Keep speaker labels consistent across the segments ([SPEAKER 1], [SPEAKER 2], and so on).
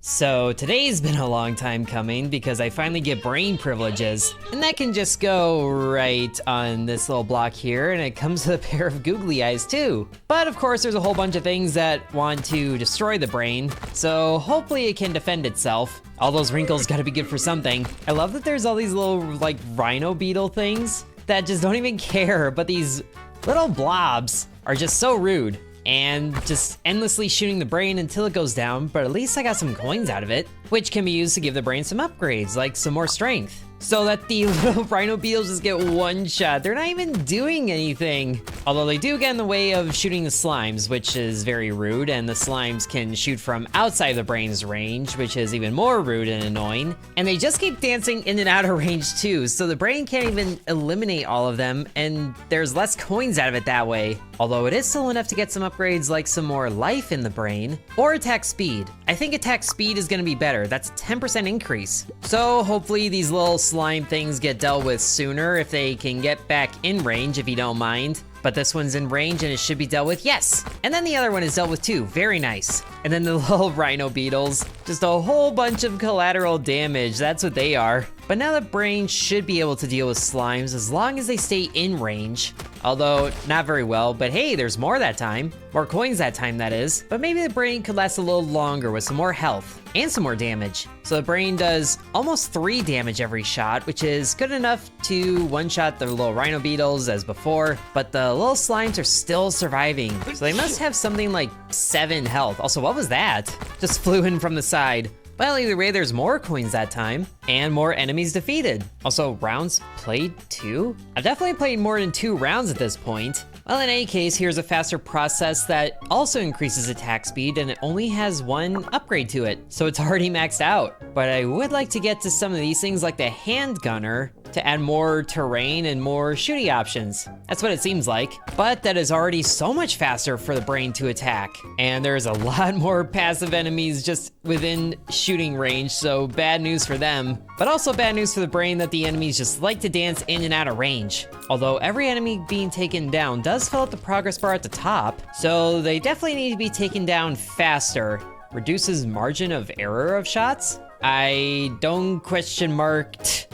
[SPEAKER 1] So today's been a long time coming because I finally get brain privileges, and that can just go right on this little block here, and it comes with a pair of googly eyes too. But of course there's a whole bunch of things that want to destroy the brain, so hopefully it can defend itself. All those wrinkles gotta be good for something. I love that there's all these little like rhino beetle things that just don't even care, but these little blobs are just so rude. And just endlessly shooting the brain until it goes down, but at least I got some coins out of it, which can be used to give the brain some upgrades, like some more strength. So that the little rhino beetles just get one shot. They're not even doing anything. Although they do get in the way of shooting the slimes, which is very rude, and the slimes can shoot from outside the brain's range, which is even more rude and annoying. And they just keep dancing in and out of range too, so the brain can't even eliminate all of them, and there's less coins out of it that way. Although it is still enough to get some upgrades like some more life in the brain, or attack speed. I think attack speed is gonna be better. That's a 10% increase. So hopefully these little slime things get dealt with sooner if they can get back in range, if you don't mind. But this one's in range and it should be dealt with, yes! And then the other one is dealt with too, very nice. And then the little rhino beetles, just a whole bunch of collateral damage, that's what they are. But now the brain should be able to deal with slimes as long as they stay in range. Although, not very well, but hey, there's more that time. More coins that time, that is. But maybe the brain could last a little longer with some more health and some more damage. So the brain does almost 3 damage every shot, which is good enough to one-shot the little rhino beetles as before, but the little slimes are still surviving. So they must have something like 7 health. Also, what was that? Just flew in from the side. Well, either way, there's more coins that time, and more enemies defeated. Also, rounds played too? I've definitely played more than 2 rounds at this point. Well, in any case, here's a faster process that also increases attack speed, and it only has 1 upgrade to it, so it's already maxed out. But I would like to get to some of these things like the handgunner to add more terrain and more shooty options. That's what it seems like. But that is already so much faster for the brain to attack. And there's a lot more passive enemies just within shooting range, so bad news for them. But also bad news for the brain that the enemies just like to dance in and out of range. Although every enemy being taken down does fill out the progress bar at the top, so they definitely need to be taken down faster. Reduces margin of error of shots? I don't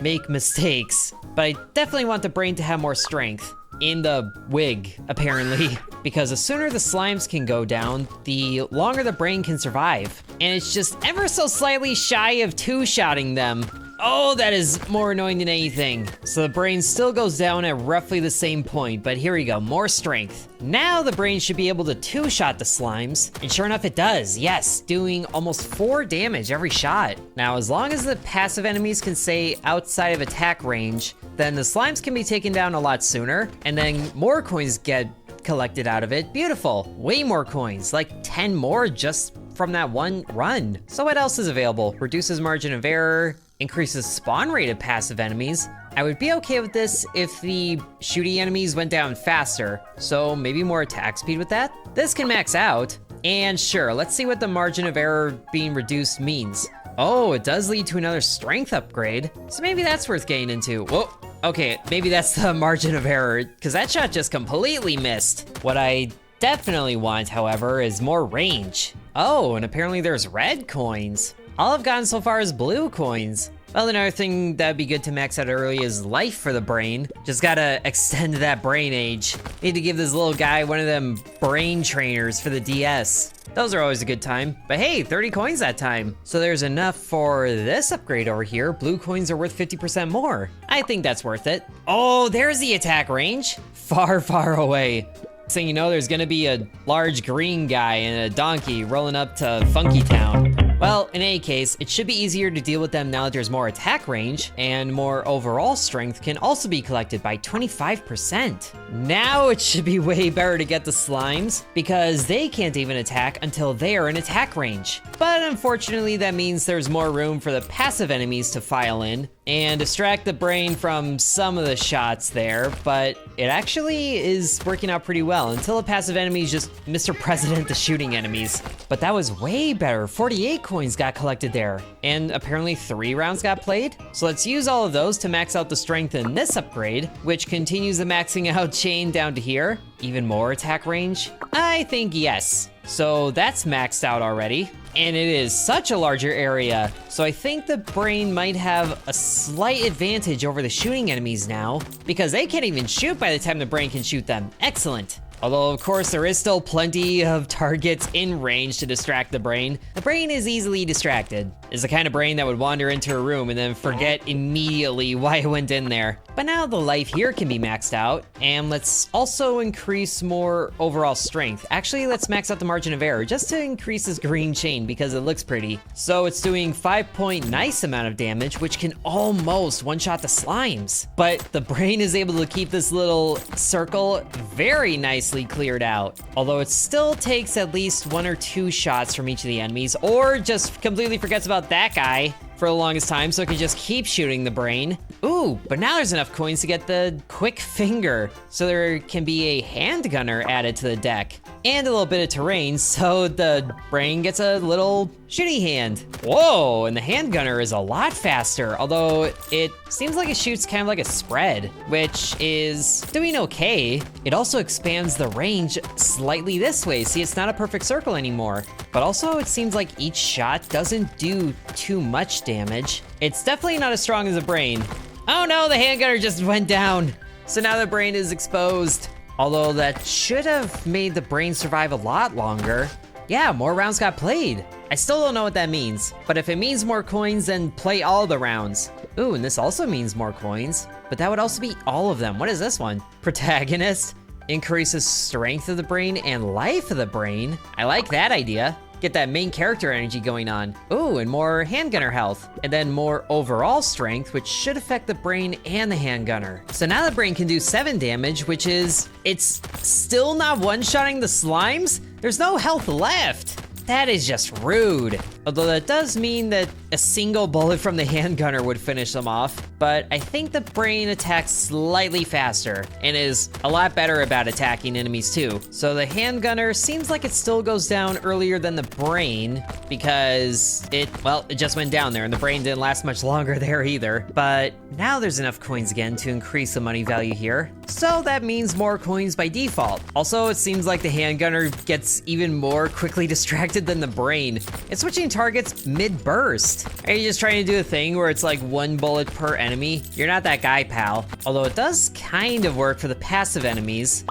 [SPEAKER 1] make mistakes, but I definitely want the brain to have more strength. In the wig, apparently. Because the sooner the slimes can go down, the longer the brain can survive. And it's just ever so slightly shy of 2-shotting them. Oh, that is more annoying than anything. So the brain still goes down at roughly the same point, but here we go, more strength. Now the brain should be able to 2-shot the slimes, and sure enough it does, yes, doing almost 4 damage every shot. Now, as long as the passive enemies can stay outside of attack range, then the slimes can be taken down a lot sooner, and then more coins get collected out of it. Beautiful, way more coins, like 10 more just from that one run. So what else is available? Reduces margin of error, increases spawn rate of passive enemies. I would be okay with this if the shooty enemies went down faster, so maybe more attack speed with that. This can max out, and sure, let's see what the margin of error being reduced means. Oh, it does lead to another strength upgrade, so maybe that's worth getting into. Whoa, okay, maybe that's the margin of error, because that shot just completely missed. What I definitely want, however, is more range. Oh, and apparently there's red coins. All I've gotten so far is blue coins. Well, another thing that'd be good to max out early is life for the brain. Just gotta extend that brain age. Need to give this little guy one of them brain trainers for the DS. Those are always a good time. But hey, 30 coins that time. So there's enough for this upgrade over here. Blue coins are worth 50% more. I think that's worth it. Oh, there's the attack range. Far, far away. So you know there's gonna be a large green guy and a donkey rolling up to Funky Town. Well, in any case, it should be easier to deal with them now that there's more attack range, and more overall strength can also be collected by 25%. Now it should be way better to get the slimes, because they can't even attack until they're in attack range. But unfortunately, that means there's more room for the passive enemies to file in, and distract the brain from some of the shots there, but it actually is working out pretty well until the passive enemies just Mr. President the shooting enemies. But that was way better. 48 coins got collected there, and apparently 3 rounds got played. So let's use all of those to max out the strength in this upgrade, which continues the maxing out chain down to here. Even more attack range? I think yes. So that's maxed out already. and it is such a larger area. So I think the brain might have a slight advantage over the shooting enemies now, because they can't even shoot by the time the brain can shoot them. Excellent. Although, of course, there is still plenty of targets in range to distract the brain. The brain is easily distracted. It's the kind of brain that would wander into a room and then forget immediately why it went in there. But now the life here can be maxed out, and let's also increase more overall strength. Actually, let's max out the margin of error just to increase this green chain because it looks pretty. So it's doing 5-point nice amount of damage, which can almost one-shot the slimes. But the brain is able to keep this little circle very nicely cleared out. Although it still takes at least 1 or 2 shots from each of the enemies, or just completely forgets about that guy for the longest time, so it can just keep shooting the brain. Ooh, but now there's enough coins to get the quick finger, so there can be a handgunner added to the deck, and a little bit of terrain, so the brain gets a little shooty hand. Whoa, and the handgunner is a lot faster, although it seems like it shoots kind of like a spread, which is doing okay. It also expands the range slightly this way. See, it's not a perfect circle anymore, but also it seems like each shot doesn't do too much damage. It's definitely not as strong as a brain. Oh no, the handgunner just went down. So now the brain is exposed. Although that should have made the brain survive a lot longer. Yeah, more rounds got played. I still don't know what that means, but if it means more coins, then play all the rounds. Ooh, and this also means more coins, but that would also be all of them. What is this one? Protagonist increases strength of the brain and life of the brain. I like that idea. Get that main character energy going on. Ooh, and more handgunner health, and then more overall strength, which should affect the brain and the handgunner. So now the brain can do 7 damage, which is, it's still not one-shotting the slimes? There's no health left. That is just rude. Although that does mean that a single bullet from the handgunner would finish them off, but I think the brain attacks slightly faster and is a lot better about attacking enemies too. So the handgunner seems like it still goes down earlier than the brain because it just went down there and the brain didn't last much longer there either. But now there's enough coins again to increase the money value here. So that means more coins by default. Also, it seems like the handgunner gets even more quickly distracted than the brain. It's switching targets mid-burst. Are you just trying to do a thing where it's like 1 bullet per enemy? You're not that guy, pal. Although it does kind of work for the passive enemies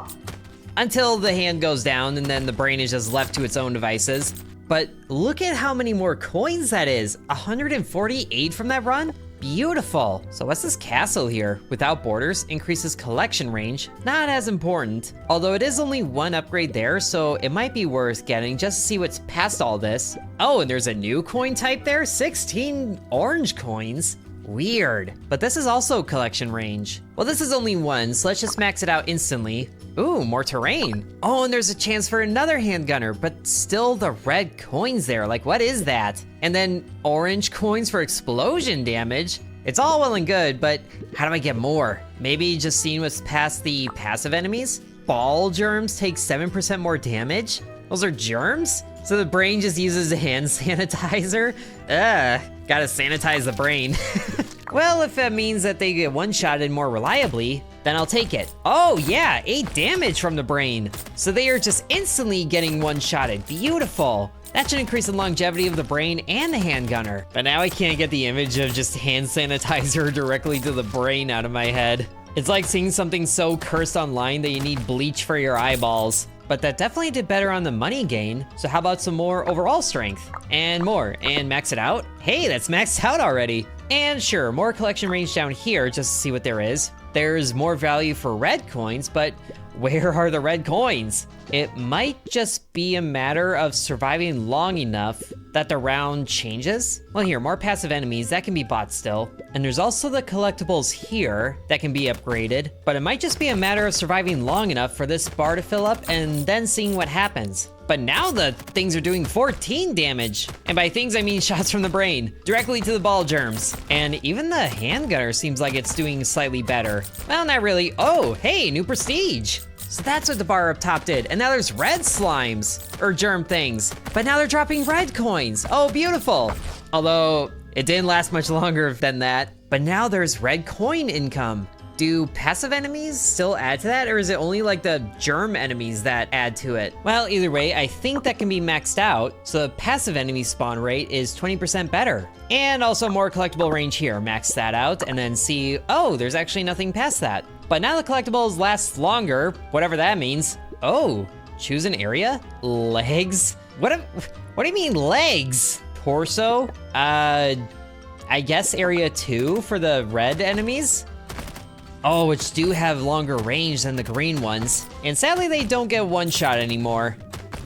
[SPEAKER 1] until the hand goes down and then the brain is just left to its own devices. But look at how many more coins that is. 148 from that run? Beautiful. So what's this castle here? Without borders, increases collection range. Not as important, although it is only 1 upgrade there, so it might be worth getting just to see what's past all this. Oh, and there's a new coin type there? 16 orange coins. Weird. But this is also collection range. Well, this is only 1, so let's just max it out instantly. Ooh, more terrain. Oh, and there's a chance for another handgunner, but still the red coins there. Like, what is that? And then orange coins for explosion damage. It's all well and good, but how do I get more? Maybe just seeing what's past the passive enemies? Ball germs take 7% more damage? Those are germs? So the brain just uses a hand sanitizer? Gotta sanitize the brain. Well, if that means that they get one-shotted more reliably, then I'll take it. Oh yeah, 8 damage from the brain. So they are just instantly getting one-shotted. Beautiful. That should increase the longevity of the brain and the handgunner. But now I can't get the image of just hand sanitizer directly to the brain out of my head. It's like seeing something so cursed online that you need bleach for your eyeballs. But that definitely did better on the money gain. So how about some more overall strength? And more, and max it out? Hey, that's maxed out already. And sure, more collection range down here just to see what there is. There's more value for red coins, but where are the red coins? It might just be a matter of surviving long enough that the round changes. Well, here, more passive enemies, that can be bought still. And there's also the collectibles here that can be upgraded, but it might just be a matter of surviving long enough for this bar to fill up and then seeing what happens. But now the things are doing 14 damage. And by things, I mean shots from the brain, directly to the ball germs. And even the handgunner seems like it's doing slightly better. Well, not really. Oh, hey, new prestige. So that's what the bar up top did. And now there's red slimes, or germ things. But now they're dropping red coins. Oh, beautiful. Although, it didn't last much longer than that. But now there's red coin income. do passive enemies still add to that, or is it only like the germ enemies that add to it? Well, either way, I think that can be maxed out, so the passive enemy spawn rate is 20% better. And also more collectible range here, max that out, and then see, oh, there's actually nothing past that. But now the collectibles last longer, whatever that means. Oh, choose an area? Legs? What do you mean legs? Torso? I guess area 2 for the red enemies? Oh, which do have longer range than the green ones. And sadly, they don't get one shot anymore.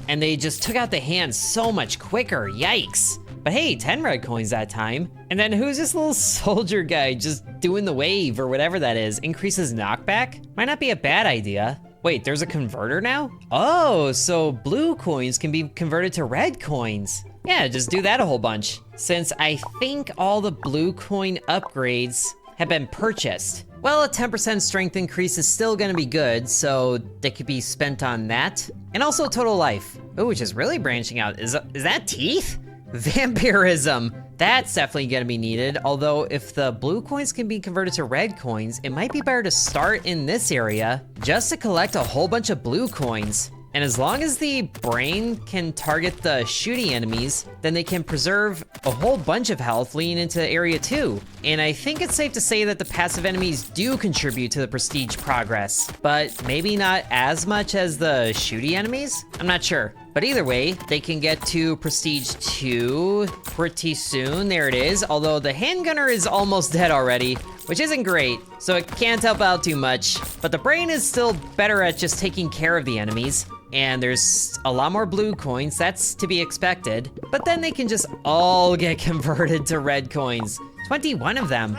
[SPEAKER 1] And they just took out the hands so much quicker, yikes. But hey, 10 red coins that time. And then who's this little soldier guy just doing the wave or whatever that is? Increases knockback? Might not be a bad idea. Wait, there's a converter now? Oh, so blue coins can be converted to red coins. Yeah, just do that a whole bunch. Since I think all the blue coin upgrades have been purchased. Well, a 10% strength increase is still gonna be good, so they could be spent on that. And also total life. Oh, which is really branching out. Is that teeth? Vampirism. That's definitely gonna be needed, although if the blue coins can be converted to red coins, it might be better to start in this area just to collect a whole bunch of blue coins. And as long as the brain can target the shooty enemies, then they can preserve a whole bunch of health leading into area 2. And I think it's safe to say that the passive enemies do contribute to the prestige progress, but maybe not as much as the shooty enemies? I'm not sure. But either way, they can get to prestige 2 pretty soon. There it is, although the handgunner is almost dead already, which isn't great, so it can't help out too much. But the brain is still better at just taking care of the enemies. And there's a lot more blue coins, that's to be expected. But then they can just all get converted to red coins. 21 of them.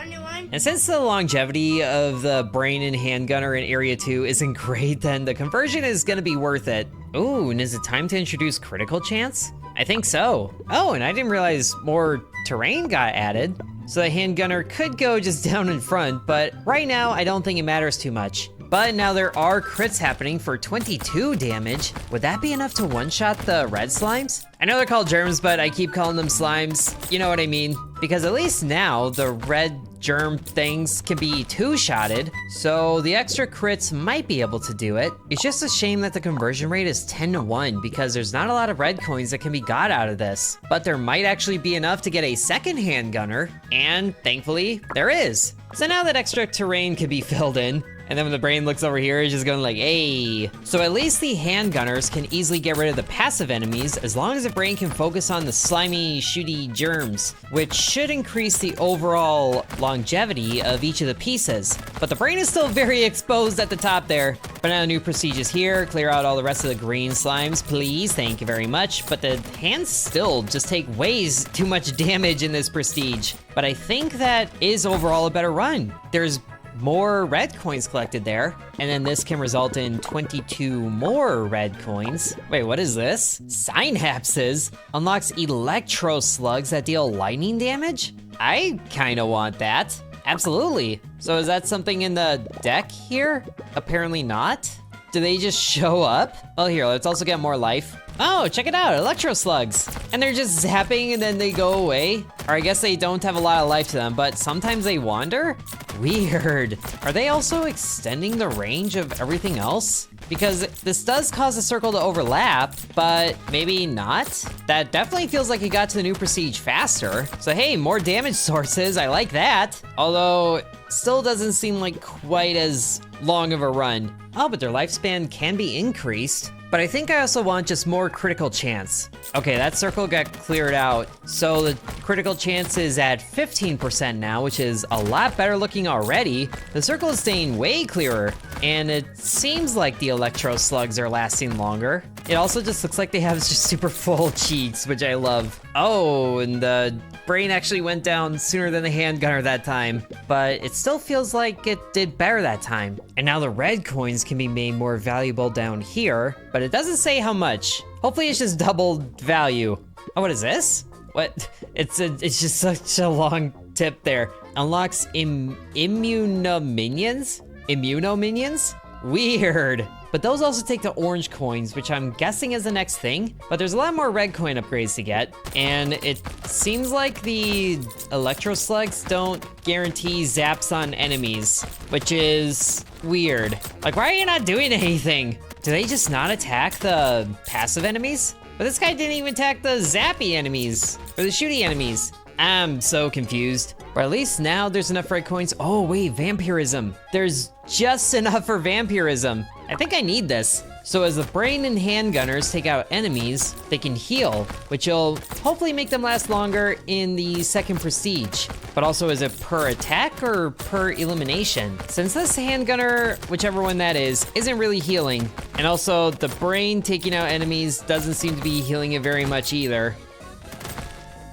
[SPEAKER 1] And since the longevity of the brain and handgunner in area 2 isn't great, then the conversion is gonna be worth it. Ooh, and is it time to introduce critical chance? I think so. Oh, and I didn't realize more terrain got added. So the handgunner could go just down in front, but right now I don't think it matters too much. But now there are crits happening for 22 damage. Would that be enough to one-shot the red slimes? I know they're called germs, but I keep calling them slimes. You know what I mean? Because at least now the red germ things can be two-shotted, so the extra crits might be able to do it. It's just a shame that the conversion rate is 10-1 because there's not a lot of red coins that can be got out of this. But there might actually be enough to get a second handgunner, and thankfully, there is. So now that extra terrain can be filled in, and then when the brain looks over here, it's just going like, hey. So at least the handgunners can easily get rid of the passive enemies as long as the brain can focus on the slimy, shooty germs, which should increase the overall longevity of each of the pieces. But the brain is still very exposed at the top there. But now new procedures here, clear out all the rest of the green slimes, please, thank you very much. But the hands still just take way too much damage in this prestige. But I think that is overall a better run. There's more red coins collected there, and then this can result in 22 more red coins. Wait, what is this? Synapses unlocks electro slugs that deal lightning damage? I kinda want that. Absolutely. So is that something in the deck here? Apparently not. Do they just show up? Well, here, let's also get more life. Oh, check it out, electro slugs. And they're just zapping and then they go away. Or I guess they don't have a lot of life to them, but sometimes they wander? Weird. Are they also extending the range of everything else? Because this does cause the circle to overlap, but maybe not? That definitely feels like it got to the new prestige faster. So hey, more damage sources, I like that. Although, still doesn't seem like quite as long of a run. Oh, but their lifespan can be increased. But I think I also want just more critical chance. Okay, that circle got cleared out. So the critical chance is at 15% now, which is a lot better looking already. The circle is staying way clearer, and it seems like the electro slugs are lasting longer. It also just looks like they have just super full cheeks, which I love. Oh, and the brain actually went down sooner than the handgunner that time, but it still feels like it did better that time. And now the red coins can be made more valuable down here, but it doesn't say how much. Hopefully it's just doubled value. Oh, what is this? What? It's just such a long tip there. Unlocks immunominions? Immunominions? Weird. but those also take the orange coins, which I'm guessing is the next thing. But there's a lot more red coin upgrades to get, and it seems like the electro slugs don't guarantee zaps on enemies, which is weird. Like, why are you not doing anything? Do they just not attack the passive enemies? But this guy didn't even attack the zappy enemies, or the shooty enemies. I'm so confused. Or at least now there's enough red coins. Oh wait, vampirism. There's just enough for vampirism. I think I need this. So as the brain and handgunners take out enemies, they can heal, which will hopefully make them last longer in the second prestige. But also, is it per attack or per elimination? Since this handgunner, whichever one that is, isn't really healing. And also the brain taking out enemies doesn't seem to be healing it very much either.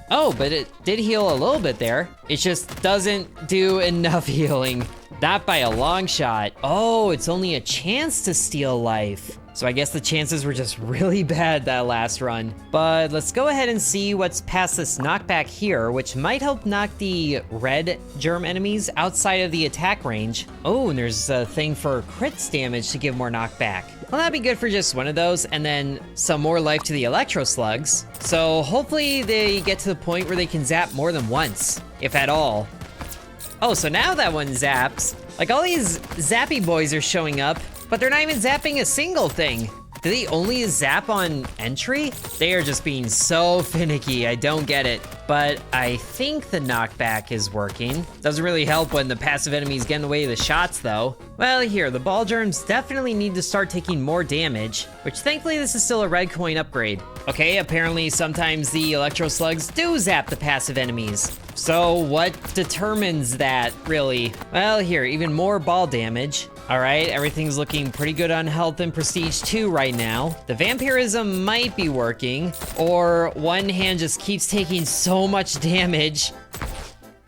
[SPEAKER 1] Oh, but it did heal a little bit there. It just doesn't do enough healing. Not by a long shot. Oh, it's only a chance to steal life. So I guess the chances were just really bad that last run. But let's go ahead and see what's past this knockback here, which might help knock the red germ enemies outside of the attack range. Oh, and there's a thing for crits damage to give more knockback. Well, that'd be good for just one of those, and then some more life to the electro slugs. So hopefully they get to the point where they can zap more than once, if at all. Oh, so now that one zaps. Like, all these zappy boys are showing up, but they're not even zapping a single thing. Do they only zap on entry? They are just being so finicky, I don't get it. But I think the knockback is working. Doesn't really help when the passive enemies get in the way of the shots though. Well, here, the ball germs definitely need to start taking more damage, which thankfully this is still a red coin upgrade. Okay, apparently sometimes the electro slugs do zap the passive enemies. So what determines that, really? Well, here, even more ball damage. All right, everything's looking pretty good on health and prestige 2 right now. The vampirism might be working, or one hand just keeps taking so much damage.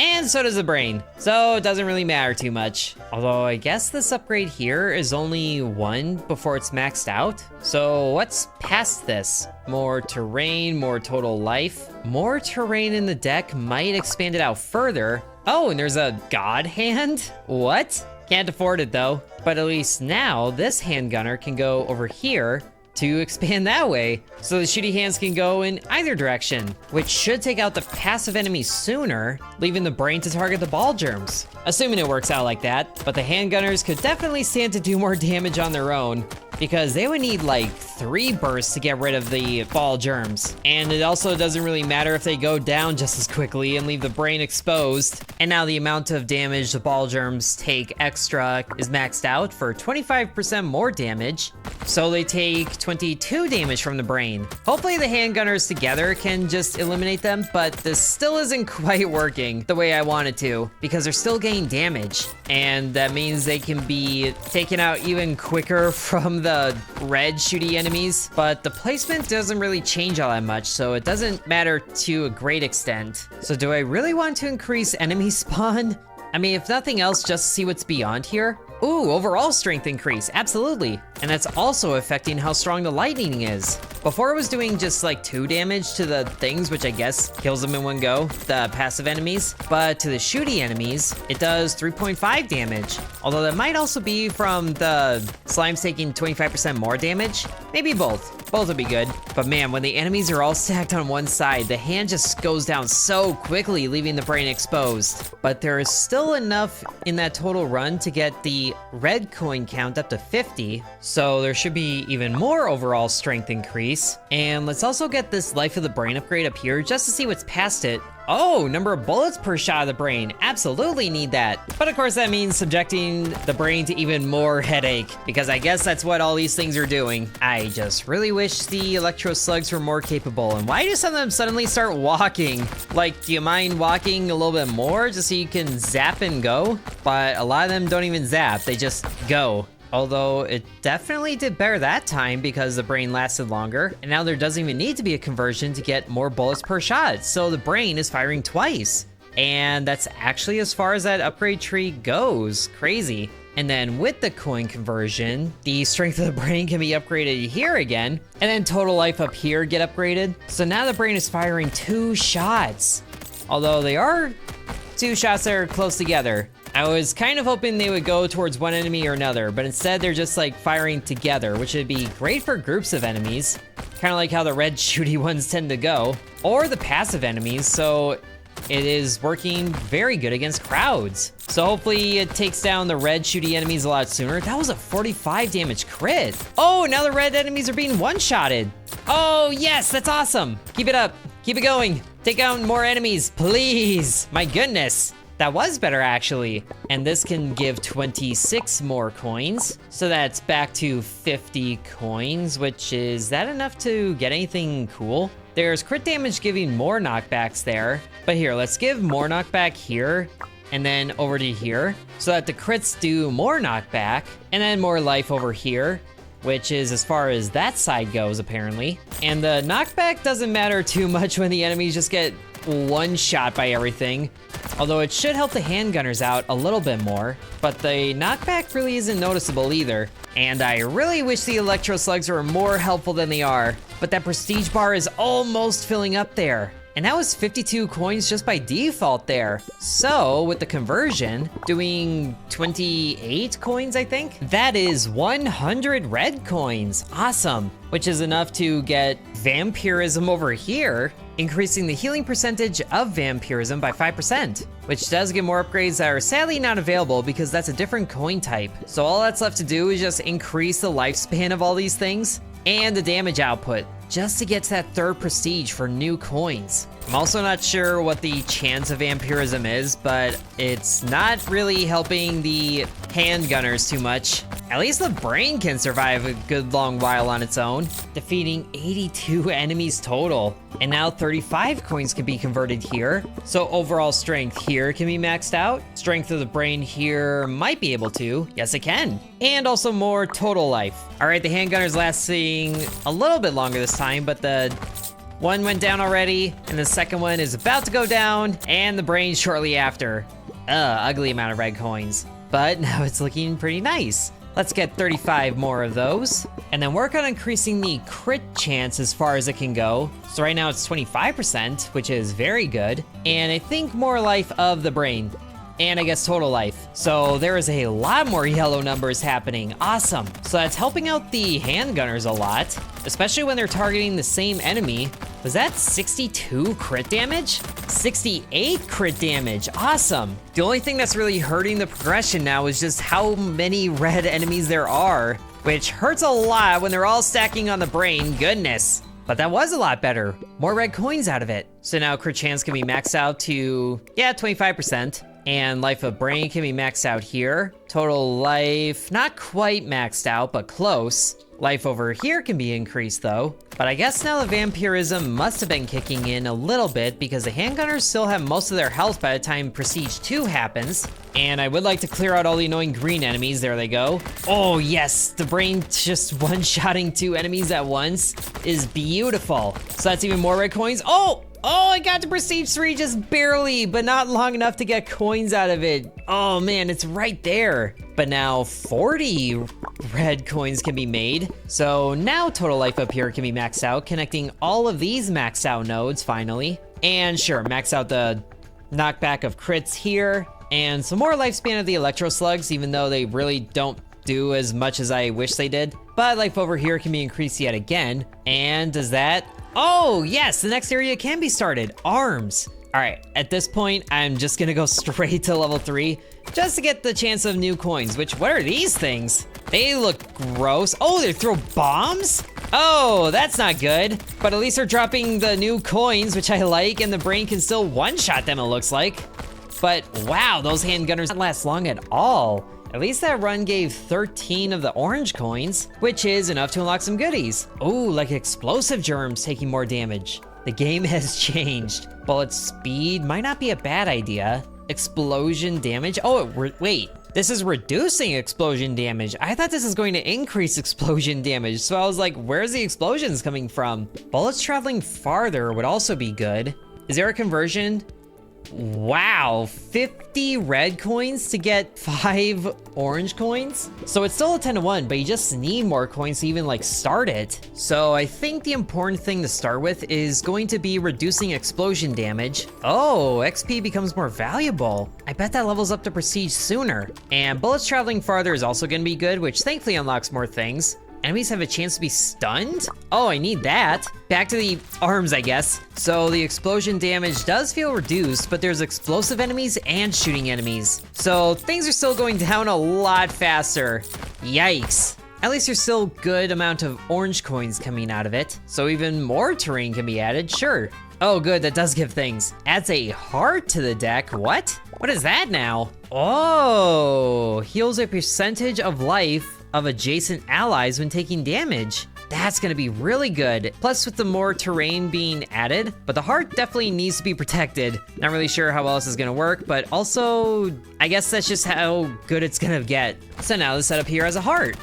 [SPEAKER 1] And so does the brain, so it doesn't really matter too much. Although I guess this upgrade here is only 1 before it's maxed out. So what's past this? More terrain, more total life. More terrain in the deck might expand it out further. Oh, and there's a god hand? What? Can't afford it though. But at least now this handgunner can go over here to expand that way. So the shooty hands can go in either direction, which should take out the passive enemies sooner, leaving the brain to target the ball germs. Assuming it works out like that, but the handgunners could definitely stand to do more damage on their own, because they would need like 3 bursts to get rid of the ball germs. And it also doesn't really matter if they go down just as quickly and leave the brain exposed. And now the amount of damage the ball germs take extra is maxed out for 25% more damage. So they take 22 damage from the brain. Hopefully the handgunners together can just eliminate them, but this still isn't quite working the way I want it to, because they're still getting damage. And that means they can be taken out even quicker from the red shooty enemies, but the placement doesn't really change all that much, so it doesn't matter to a great extent. So do I really want to increase enemy spawn? I mean, if nothing else, just to see what's beyond here. Ooh, overall strength increase, absolutely. And that's also affecting how strong the lightning is. Before it was doing just like 2 damage to the things, which I guess kills them in one go, the passive enemies. But to the shooty enemies, it does 3.5 damage. Although that might also be from the slimes taking 25% more damage. Maybe both. Both would be good. But man, when the enemies are all stacked on one side, the hand just goes down so quickly, leaving the brain exposed. But there is still enough in that total run to get the red coin count up to 50. So there should be even more overall strength increase. And let's also get this life of the brain upgrade up here just to see what's past it. Oh, number of bullets per shot of the brain. Absolutely need that. But of course that means subjecting the brain to even more headache, because I guess that's what all these things are doing. I just really wish the electro slugs were more capable. And why do some of them suddenly start walking? Like, do you mind walking a little bit more just so you can zap and go? But a lot of them don't even zap, they just go. Although it definitely did better that time because the brain lasted longer, and now there doesn't even need to be a conversion to get more bullets per shot, so the brain is firing twice. And that's actually as far as that upgrade tree goes. Crazy. And then with the coin conversion, the strength of the brain can be upgraded here again, and then total life up here get upgraded. So now the brain is firing 2 shots. Although they are 2 shots that are close together. I was kind of hoping they would go towards one enemy or another, but instead they're just like firing together, which would be great for groups of enemies. Kind of like how the red shooty ones tend to go, or the passive enemies, so it is working very good against crowds. So hopefully it takes down the red shooty enemies a lot sooner. That was a 45 damage crit. Oh, now the red enemies are being one-shotted. Oh yes, that's awesome. Keep it up, keep it going. Take out more enemies, please. My goodness. That was better actually. And this can give 26 more coins. So that's back to 50 coins, which is that enough to get anything cool? There's crit damage giving more knockbacks there. But here, let's give more knockback here and then over to here so that the crits do more knockback and then more life over here, which is as far as that side goes apparently. And the knockback doesn't matter too much when the enemies just get one shot by everything, although it should help the handgunners out a little bit more, but the knockback really isn't noticeable either. And I really wish the electro slugs were more helpful than they are, but that prestige bar is almost filling up there. And that was 52 coins just by default there. So with the conversion, doing 28 coins, I think? That is 100 red coins. Awesome. Which is enough to get vampirism over here, increasing the healing percentage of vampirism by 5%, which does get more upgrades that are sadly not available because that's a different coin type. So all that's left to do is just increase the lifespan of all these things and the damage output, just to get to that third prestige for new coins. I'm also not sure what the chance of vampirism is, but it's not really helping the handgunners too much. At least the brain can survive a good long while on its own, defeating 82 enemies total. And now 35 coins can be converted here. So overall strength here can be maxed out. Strength of the brain here might be able to. Yes, it can. And also more total life. All right, the handgunner's lasting a little bit longer this time, but the one went down already, and the second one is about to go down, and the brain shortly after. Ugly amount of red coins. But now it's looking pretty nice. Let's get 35 more of those, and then work on increasing the crit chance as far as it can go. So right now it's 25%, which is very good. And I think more life of the brain, and I guess total life. So there is a lot more yellow numbers happening. Awesome. So that's helping out the handgunners a lot, especially when they're targeting the same enemy. Was that 62 crit damage? 68 crit damage, awesome. The only thing that's really hurting the progression now is just how many red enemies there are, which hurts a lot when they're all stacking on the brain, goodness. But that was a lot better, more red coins out of it. So now crit chance can be maxed out to, yeah, 25%. And life of brain can be maxed out here. Total life, not quite maxed out, but close. Life over here can be increased though. But I guess now the vampirism must have been kicking in a little bit because the handgunners still have most of their health by the time Prestige 2 happens. And I would like to clear out all the annoying green enemies. There they go. Oh yes, the brain just one-shotting 2 enemies at once is beautiful. So that's even more red coins. Oh, I got to Prestige 3 just barely, but not long enough to get coins out of it. Oh man, it's right there. But now 40 red coins can be made. So now total life up here can be maxed out, connecting all of these maxed out nodes finally. And sure, max out the knockback of crits here, and some more lifespan of the electro slugs, even though they really don't do as much as I wish they did. But life over here can be increased yet again. And does that? Oh yes, the next area can be started, arms. All right, at this point, I'm just gonna go straight to level 3 just to get the chance of new coins, which, what are these things? They look gross. Oh, they throw bombs? Oh, that's not good. But at least they're dropping the new coins, which I like, and the brain can still one-shot them, it looks like. But wow, those handgunners don't last long at all. At least that run gave 13 of the orange coins, which is enough to unlock some goodies. Oh, like explosive germs taking more damage. The game has changed. Bullet speed might not be a bad idea. Explosion damage. Oh, wait. This is reducing explosion damage. I thought this was going to increase explosion damage. So I was like, where's the explosions coming from? Bullets traveling farther would also be good. Is there a conversion? Wow, 50 red coins to get 5 orange coins? So it's still a 10 to 1, but you just need more coins to even like start it. So I think the important thing to start with is going to be reducing explosion damage. Oh, XP becomes more valuable. I bet that levels up to prestige sooner. And bullets traveling farther is also gonna be good, which thankfully unlocks more things. Enemies have a chance to be stunned? Oh, I need that. Back to the arms, I guess. So the explosion damage does feel reduced, but there's explosive enemies and shooting enemies. So things are still going down a lot faster. Yikes. At least there's still good amount of orange coins coming out of it. So even more terrain can be added, sure. Oh good, that does give things. Adds a heart to the deck, what? What is that now? Oh, heals a percentage of life of adjacent allies when taking damage. That's gonna be really good. Plus with the more terrain being added, but the heart definitely needs to be protected. Not really sure how else is gonna work, but also, I guess that's just how good it's gonna get. So now the setup here has a heart.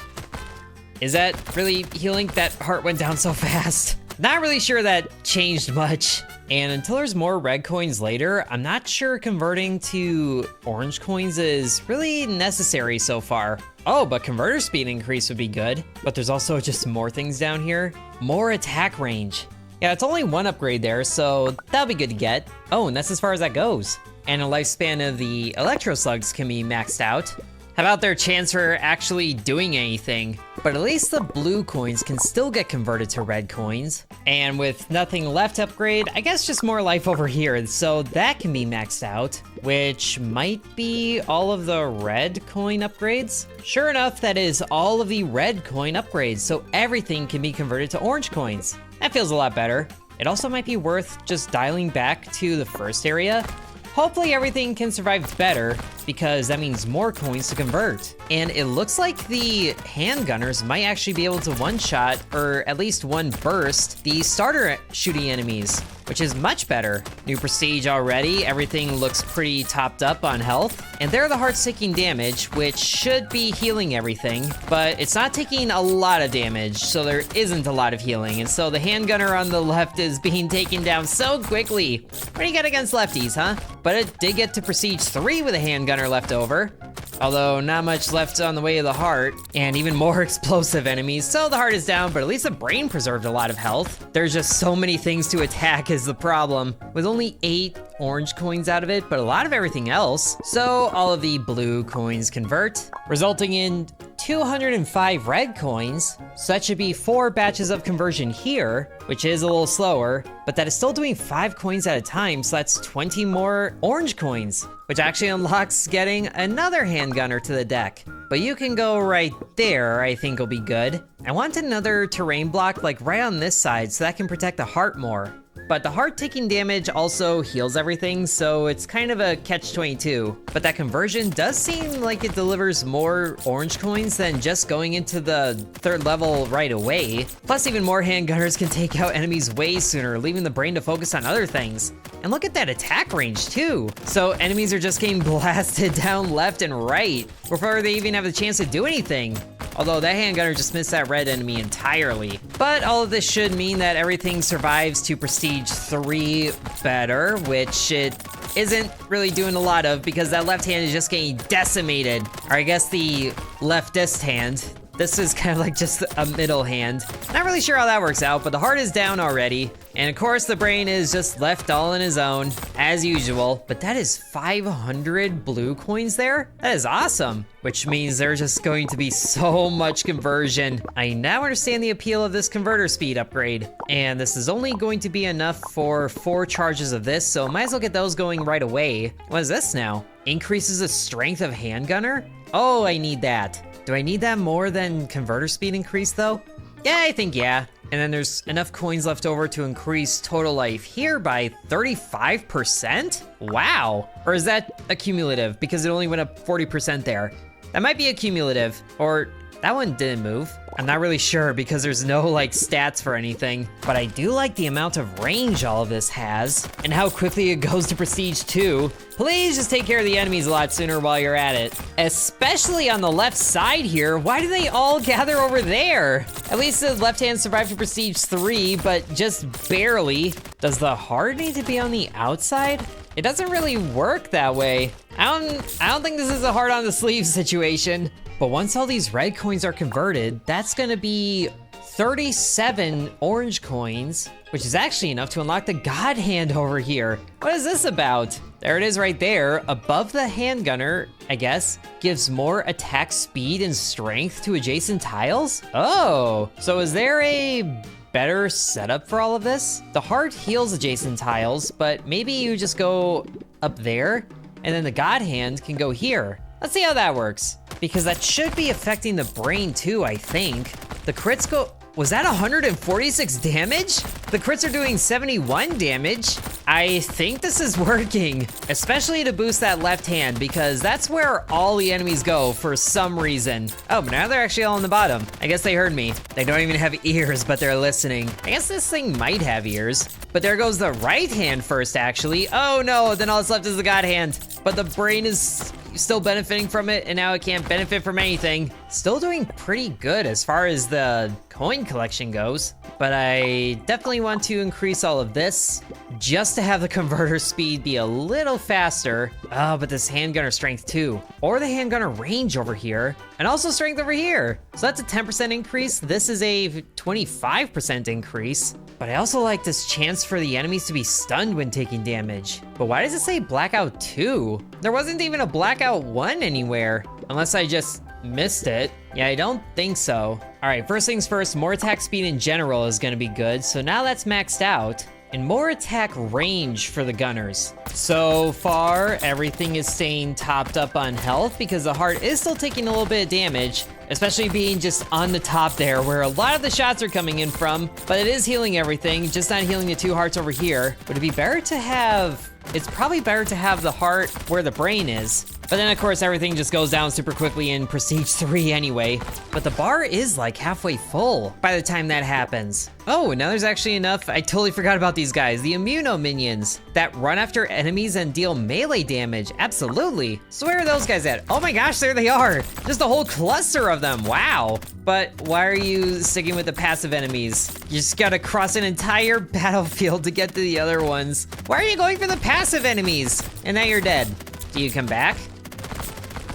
[SPEAKER 1] Is that really healing? That heart went down so fast. Not really sure that changed much. And until there's more red coins later, I'm not sure converting to orange coins is really necessary so far. Oh, but converter speed increase would be good. But there's also just more things down here. More attack range. Yeah, it's only one upgrade there, so that'll be good to get. Oh, and that's as far as that goes. And the lifespan of the electro slugs can be maxed out. How about their chance for actually doing anything? But at least the blue coins can still get converted to red coins. And with nothing left to upgrade, I guess just more life over here, so that can be maxed out, which might be all of the red coin upgrades. Sure enough, that is all of the red coin upgrades, so everything can be converted to orange coins. That feels a lot better. It also might be worth just dialing back to the first area. Hopefully everything can survive better, because that means more coins to convert. And it looks like the handgunners might actually be able to one-shot, or at least one burst, the starter shooting enemies, which is much better. New prestige already, everything looks pretty topped up on health. And there are the hearts taking damage, which should be healing everything, but it's not taking a lot of damage, so there isn't a lot of healing. And so the handgunner on the left is being taken down so quickly. What do you got against lefties, huh? But it did get to prestige 3 with a handgunner left over. Although not much left on the way of the heart, and even more explosive enemies, so the heart is down, but at least the brain preserved a lot of health. There's just so many things to attack is the problem, with only 8 orange coins out of it, but a lot of everything else. So all of the blue coins convert, resulting in 205 red coins. So that should be 4 batches of conversion here, which is a little slower, but that is still doing 5 coins at a time, so that's 20 more orange coins, which actually unlocks getting another handgunner to the deck. But you can go right there, I think will be good. I want another terrain block like right on this side so that can protect the heart more. But the heart taking damage also heals everything, so it's kind of a catch-22. But that conversion does seem like it delivers more orange coins than just going into the 3rd level right away. Plus even more handgunners can take out enemies way sooner, leaving the brain to focus on other things. And look at that attack range too. So enemies are just getting blasted down left and right before they even have the chance to do anything. Although that handgunner just missed that red enemy entirely. But all of this should mean that everything survives to prestige 3 better, which it isn't really doing a lot of because that left hand is just getting decimated. Or I guess the leftist hand. This is kind of like just a middle hand. Not really sure how that works out, but the heart is down already. And of course the brain is just left all on his own, as usual. But that is 500 blue coins there? That is awesome. Which means there's just going to be so much conversion. I now understand the appeal of this converter speed upgrade. And this is only going to be enough for 4 charges of this, so might as well get those going right away. What is this now? Increases the strength of handgunner? Oh, I need that. Do I need that more than converter speed increase though? Yeah, I think yeah. And then there's enough coins left over to increase total life here by 35%? Wow. Or is that accumulative? Because it only went up 40% there. That might be accumulative, or that one didn't move. I'm not really sure because there's no like stats for anything, but I do like the amount of range all of this has and how quickly it goes to Prestige 2. Please just take care of the enemies a lot sooner while you're at it. Especially on the left side here, why do they all gather over there? At least the left hand survived to Prestige 3, but just barely. Does the heart need to be on the outside? It doesn't really work that way. I don't think this is a heart on the sleeve situation. But once all these red coins are converted, that's gonna be 37 orange coins, which is actually enough to unlock the God Hand over here. What is this about? There it is right there, above the handgunner, I guess, gives more attack speed and strength to adjacent tiles? Oh, so is there a better setup for all of this? The heart heals adjacent tiles, but maybe you just go up there, and then the God Hand can go here. Let's see how that works. Because that should be affecting the brain too, I think. The crits go, was that 146 damage? The crits are doing 71 damage. I think this is working, especially to boost that left hand because that's where all the enemies go for some reason. Oh, but now they're actually all on the bottom. I guess they heard me. They don't even have ears, but they're listening. I guess this thing might have ears, but there goes the right hand first, actually. Oh no, then all that's left is the God Hand. But the brain is still benefiting from it, and now it can't benefit from anything. Still doing pretty good as far as the coin collection goes, but I definitely want to increase all of this just to have the converter speed be a little faster. Oh, but this handgunner strength too, or the handgunner range over here, and also strength over here. So that's a 10% increase. This is a 25% increase. But I also like this chance for the enemies to be stunned when taking damage. But why does it say Blackout 2? There wasn't even a Blackout 1 anywhere, unless I just missed it. Yeah, I don't think so. All right, first things first, more attack speed in general is gonna be good. So now that's maxed out. And more attack range for the gunners. So far, everything is staying topped up on health because the heart is still taking a little bit of damage, especially being just on the top there where a lot of the shots are coming in from, but it is healing everything, just not healing the two hearts over here. Would it be better to have, it's probably better to have the heart where the brain is. But then of course everything just goes down super quickly in Prestige 3 anyway. But the bar is like halfway full by the time that happens. Oh, now there's actually enough. I totally forgot about these guys. The immuno minions that run after enemies and deal melee damage. Absolutely. So where are those guys at? Oh my gosh, there they are. Just a whole cluster of them. Wow. But why are you sticking with the passive enemies? You just gotta cross an entire battlefield to get to the other ones. Why are you going for the passive enemies? And now you're dead. Do you come back?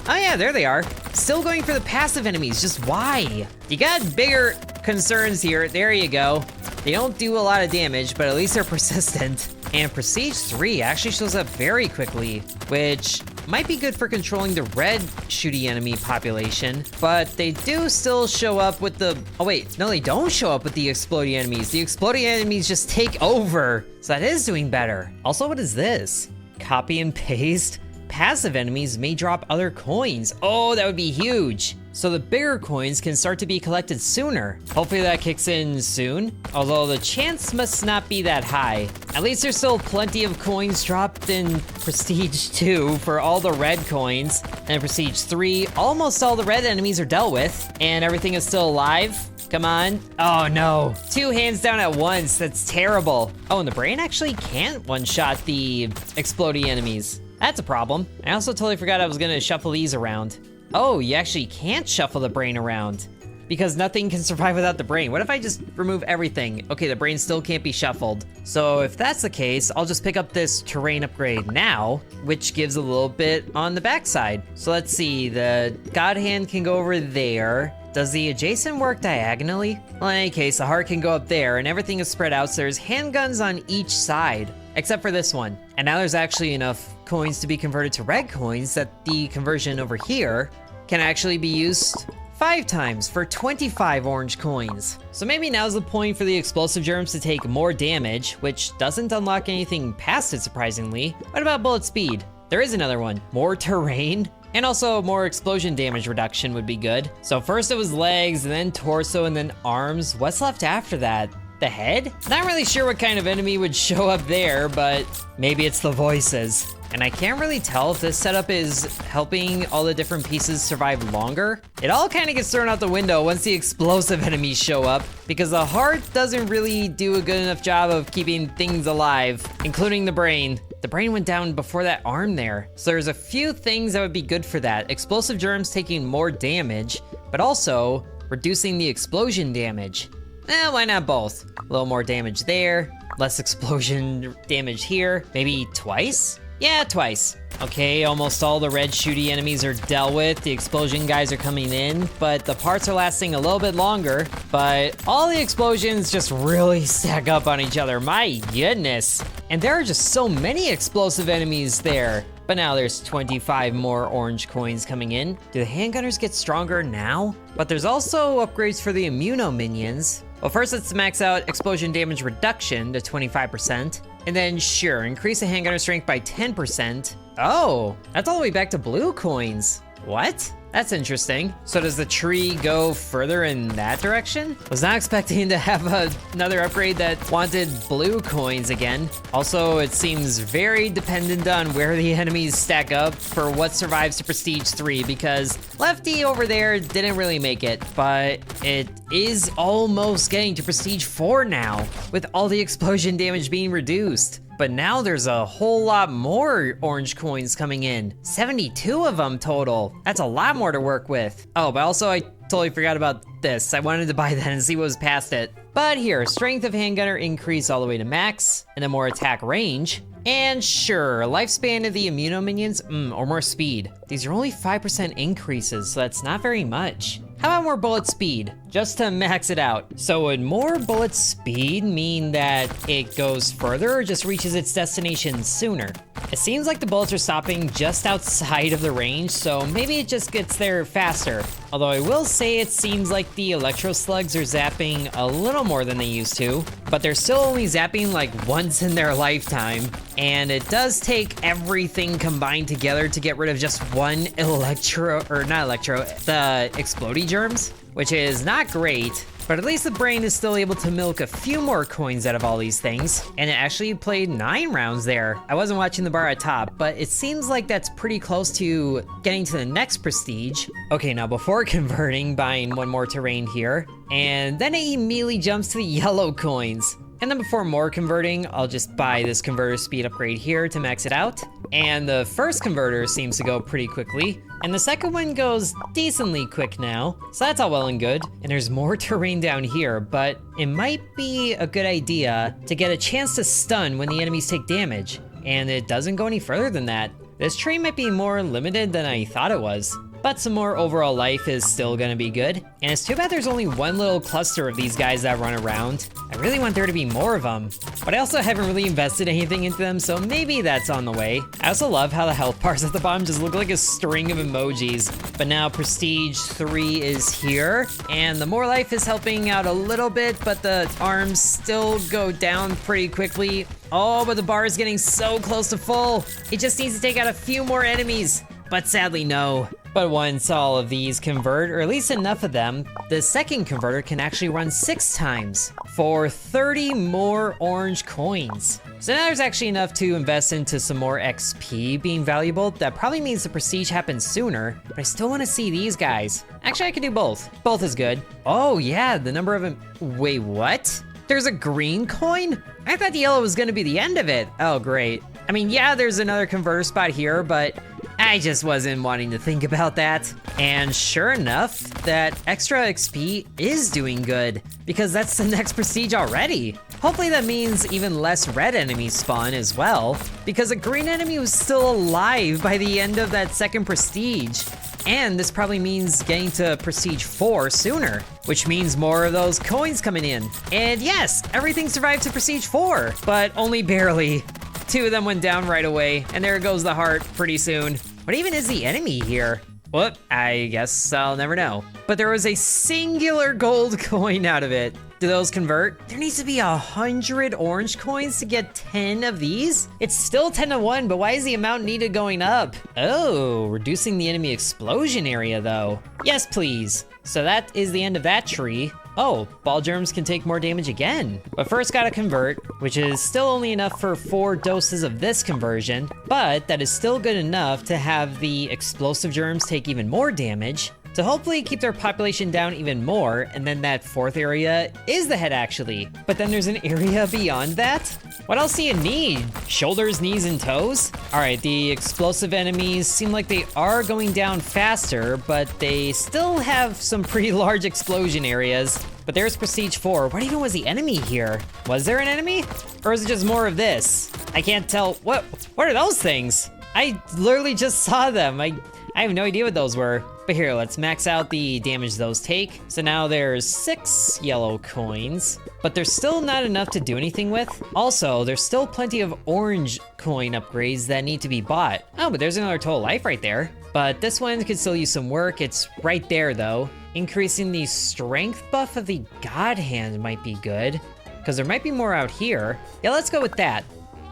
[SPEAKER 1] Oh yeah, there they are. Still going for the passive enemies, just why? You got bigger concerns here, there you go. They don't do a lot of damage, but at least they're persistent. And Prestige 3 actually shows up very quickly, which might be good for controlling the red shooty enemy population, but they do still show up with the, oh wait, no they don't show up with the exploding enemies. The exploding enemies just take over, so that is doing better. Also, what is this? Copy and paste? Passive enemies may drop other coins. Oh, that would be huge. So the bigger coins can start to be collected sooner. Hopefully that kicks in soon, although the chance must not be that high. At least there's still plenty of coins dropped in Prestige 2 for all the red coins. And Prestige 3, almost all the red enemies are dealt with, and everything is still alive. Come on. Oh no, 2 hands down at once, that's terrible. Oh, and the brain actually can't one-shot the exploding enemies. That's a problem. I also totally forgot I was gonna shuffle these around. Oh, you actually can't shuffle the brain around because nothing can survive without the brain. What if I just remove everything? Okay, the brain still can't be shuffled. So if that's the case, I'll just pick up this terrain upgrade now, which gives a little bit on the backside. So let's see, the God Hand can go over there. Does the adjacent work diagonally? Well, in any case, the heart can go up there and everything is spread out, so there's handguns on each side, except for this one. And now there's actually enough coins to be converted to red coins that the conversion over here can actually be used 5 times for 25 orange coins. So maybe now's the point for the explosive germs to take more damage, which doesn't unlock anything past it surprisingly. What about bullet speed? There is another one. More terrain? And also more explosion damage reduction would be good. So first it was legs, and then torso, and then arms. What's left after that? the head? Not really sure what kind of enemy would show up there, but maybe it's the voices. And I can't really tell if this setup is helping all the different pieces survive longer. It all kind of gets thrown out the window once the explosive enemies show up, because the heart doesn't really do a good enough job of keeping things alive, including the brain. The brain went down before that arm there. So there's a few things that would be good for that. Explosive germs taking more damage, but also reducing the explosion damage. Why not both? A little more damage there, less explosion damage here, maybe twice? Yeah, twice. Okay, almost all the red shooty enemies are dealt with. The explosion guys are coming in, but the parts are lasting a little bit longer. But all the explosions just really stack up on each other. My goodness. And there are just so many explosive enemies there. But now there's 25 more orange coins coming in. Do the handgunners get stronger now? But there's also upgrades for the immuno minions. Well, first let's max out explosion damage reduction to 25%. And then sure, increase the handgunner strength by 10%. Oh, that's all the way back to blue coins. What? That's interesting. So does the tree go further in that direction? Was not expecting to have another upgrade that wanted blue coins again. Also, it seems very dependent on where the enemies stack up for what survives to Prestige 3, because Lefty over there didn't really make it, but it is almost getting to Prestige 4 now, with all the explosion damage being reduced. But now there's a whole lot more orange coins coming in. 72 of them total. That's a lot more to work with. Oh, but also I totally forgot about this. I wanted to buy that and see what was past it. But here, strength of handgunner increase all the way to max, and then more attack range. And sure, lifespan of the immuno minions, or more speed. These are only 5% increases, so that's not very much. How about more bullet speed, just to max it out? So would more bullet speed mean that it goes further or just reaches its destination sooner? It seems like the bullets are stopping just outside of the range, so maybe it just gets there faster. Although I will say it seems like the electro slugs are zapping a little more than they used to, but they're still only zapping like once in their lifetime. And it does take everything combined together to get rid of just one the explodey germs, which is not great. But at least the brain is still able to milk a few more coins out of all these things. And it actually played 9 rounds there. I wasn't watching the bar at top, but it seems like that's pretty close to getting to the next prestige. Okay, now before converting, buying one more terrain here. And then it immediately jumps to the yellow coins. And then before more converting, I'll just buy this converter speed upgrade here to max it out. And the first converter seems to go pretty quickly, and the second one goes decently quick now. So that's all well and good. And there's more terrain down here, but it might be a good idea to get a chance to stun when the enemies take damage. And it doesn't go any further than that. This tree might be more limited than I thought it was. But some more overall life is still gonna be good. And it's too bad there's only one little cluster of these guys that run around. I really want there to be more of them. But I also haven't really invested anything into them, so maybe that's on the way. I also love how the health bars at the bottom just look like a string of emojis. But now Prestige 3 is here, and the more life is helping out a little bit, but the arms still go down pretty quickly. Oh, but the bar is getting so close to full. It just needs to take out a few more enemies, but sadly no. But once all of these convert, or at least enough of them, the second converter can actually run 6 times for 30 more orange coins. So now there's actually enough to invest into some more XP being valuable. That probably means the prestige happens sooner, but I still want to see these guys. Actually, I could do both. Both is good. Oh yeah, the number of them. Wait, what? There's a green coin? I thought the yellow was gonna be the end of it. Oh, great. I mean, yeah, there's another converter spot here, but I just wasn't wanting to think about that. And sure enough, that extra XP is doing good, because that's the next prestige already. Hopefully that means even less red enemies spawn as well, because a green enemy was still alive by the end of that second prestige. And this probably means getting to Prestige 4 sooner, which means more of those coins coming in. And yes, everything survived to Prestige 4, but only barely. 2 of them went down right away, and there goes the heart pretty soon. What even is the enemy here? Well, I guess I'll never know. But there was a singular gold coin out of it. Do those convert? There needs to be 100 orange coins to get 10 of these? It's still 10 to 1, but why is the amount needed going up? Oh, reducing the enemy explosion area though. Yes, please. So that is the end of that tree. Oh, ball germs can take more damage again. But first gotta convert, which is still only enough for 4 doses of this conversion, but that is still good enough to have the explosive germs take even more damage, to hopefully keep their population down even more, and then that 4th area is the head actually. But then there's an area beyond that? What else do you need? Shoulders, knees, and toes? All right, the explosive enemies seem like they are going down faster, but they still have some pretty large explosion areas. But there's Prestige 4. What even was the enemy here? Was there an enemy? Or is it just more of this? I can't tell. What are those things? I literally just saw them. I have no idea what those were. But here, let's max out the damage those take. So now there's 6 yellow coins, but there's still not enough to do anything with. Also, there's still plenty of orange coin upgrades that need to be bought. Oh, but there's another total life right there. But this one could still use some work. It's right there though. Increasing the strength buff of the God Hand might be good, because there might be more out here. Yeah, let's go with that.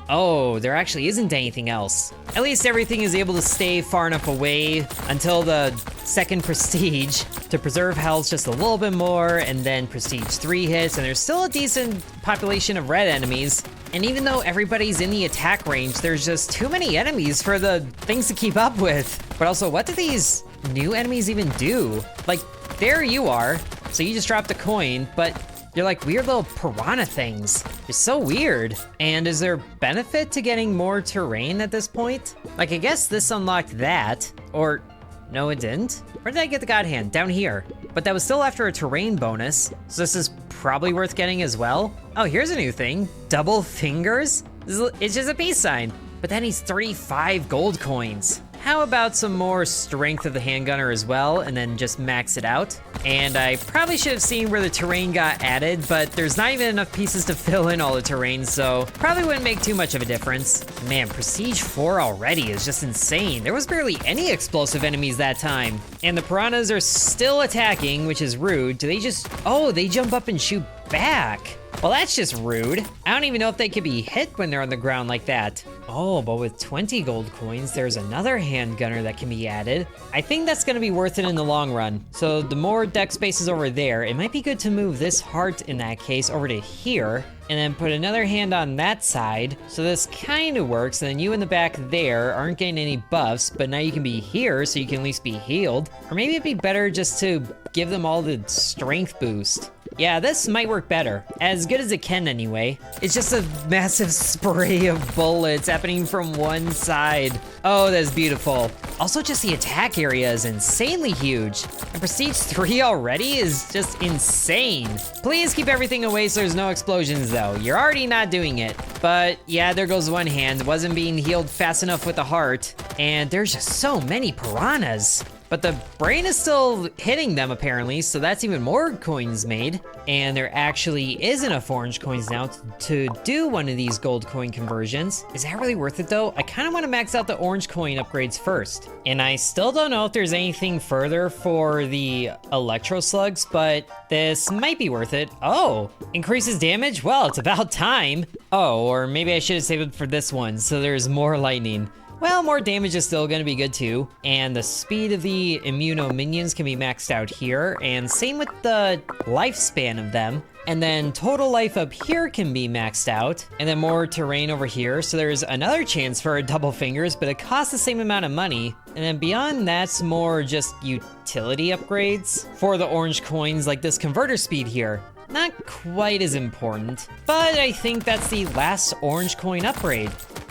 [SPEAKER 1] Oh, there actually isn't anything else. At least everything is able to stay far enough away until the 2nd prestige to preserve health just a little bit more, and then prestige 3 hits, and there's still a decent population of red enemies. And even though everybody's in the attack range, there's just too many enemies for the things to keep up with. But also, what do these new enemies even do? Like, there you are, so you just dropped a coin, but they're like weird little piranha things. They're so weird. And is there benefit to getting more terrain at this point? Like, I guess this unlocked that, or no, it didn't. Where did I get the God Hand? Down here. But that was still after a terrain bonus, so this is probably worth getting as well. Oh, here's a new thing. Double fingers? It's just a peace sign. But that needs 35 gold coins. How about some more strength of the handgunner as well, and then just max it out? And I probably should have seen where the terrain got added, but there's not even enough pieces to fill in all the terrain, so probably wouldn't make too much of a difference. Man, Prestige 4 already is just insane. There was barely any explosive enemies that time. And the piranhas are still attacking, which is rude. Do they just, oh, they jump up and shoot back. Well, that's just rude. I don't even know if they could be hit when they're on the ground like that. Oh, but with 20 gold coins, there's another handgunner that can be added. I think that's gonna be worth it in the long run. So the more deck space is over there, it might be good to move this heart in that case over to here, and then put another hand on that side. So this kind of works, and then you in the back there aren't getting any buffs, but now you can be here so you can at least be healed. Or maybe it'd be better just to give them all the strength boost. Yeah, this might work better. As good as it can anyway. It's just a massive spray of bullets happening from one side. Oh, that's beautiful. Also, just the attack area is insanely huge. And Prestige 3 already is just insane. Please keep everything away so there's no explosions though. You're already not doing it. But yeah, there goes one hand. Wasn't being healed fast enough with the heart. And there's just so many piranhas. But the brain is still hitting them apparently, so that's even more coins made. And there actually is enough orange coins now to do one of these gold coin conversions. Is that really worth it though? I kind of want to max out the orange coin upgrades first. And I still don't know if there's anything further for the electro slugs, but this might be worth it. Oh, increases damage? Well, it's about time. Oh, or maybe I should have saved it for this one, so there's more lightning. Well, more damage is still gonna be good too. And the speed of the immuno minions can be maxed out here, and same with the lifespan of them. And then total life up here can be maxed out, and then more terrain over here, so there's another chance for double fingers, but it costs the same amount of money. And then beyond that's more just utility upgrades for the orange coins, like this converter speed here. Not quite as important, but I think that's the last orange coin upgrade.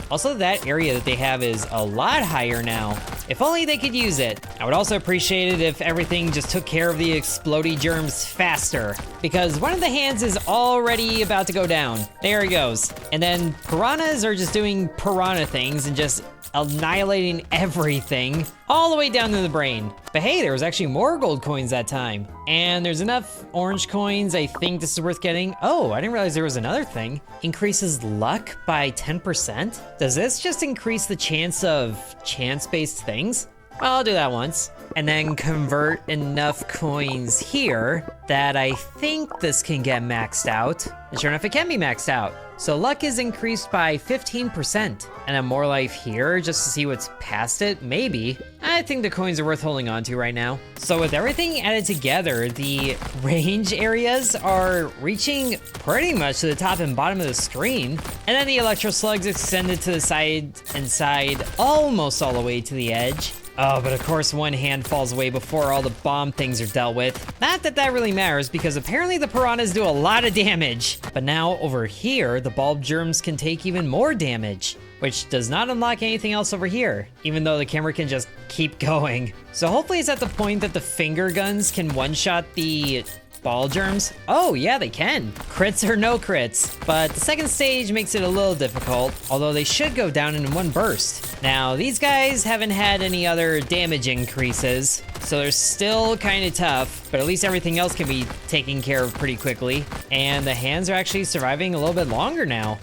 [SPEAKER 1] Also, that area that they have is a lot higher now. If only they could use it. I would also appreciate it if everything just took care of the explodey germs faster, because one of the hands is already about to go down. There he goes. And then piranhas are just doing piranha things and just annihilating everything all the way down to the brain. But hey, there was actually more gold coins that time. And there's enough orange coins. I think this is worth getting. Oh, I didn't realize there was another thing. Increases luck by 10%. Does this just increase the chance of chance-based things? Well, I'll do that once. And then convert enough coins here that I think this can get maxed out. And sure enough, it can be maxed out. So luck is increased by 15%. And then more life here just to see what's past it, maybe. I think the coins are worth holding on to right now. So with everything added together, the range areas are reaching pretty much to the top and bottom of the screen. And then the electro slugs extended to the side and side, almost all the way to the edge. Oh, but of course one hand falls away before all the bomb things are dealt with. Not that that really matters, because apparently the piranhas do a lot of damage. But now over here, the bulb germs can take even more damage, which does not unlock anything else over here, even though the camera can just keep going. So hopefully it's at the point that the finger guns can one-shot the ball germs. Oh yeah, they can. Crits or no crits. But the second stage makes it a little difficult, although they should go down in one burst. Now, these guys haven't had any other damage increases, so they're still kind of tough, but at least everything else can be taken care of pretty quickly. And the hands are actually surviving a little bit longer now.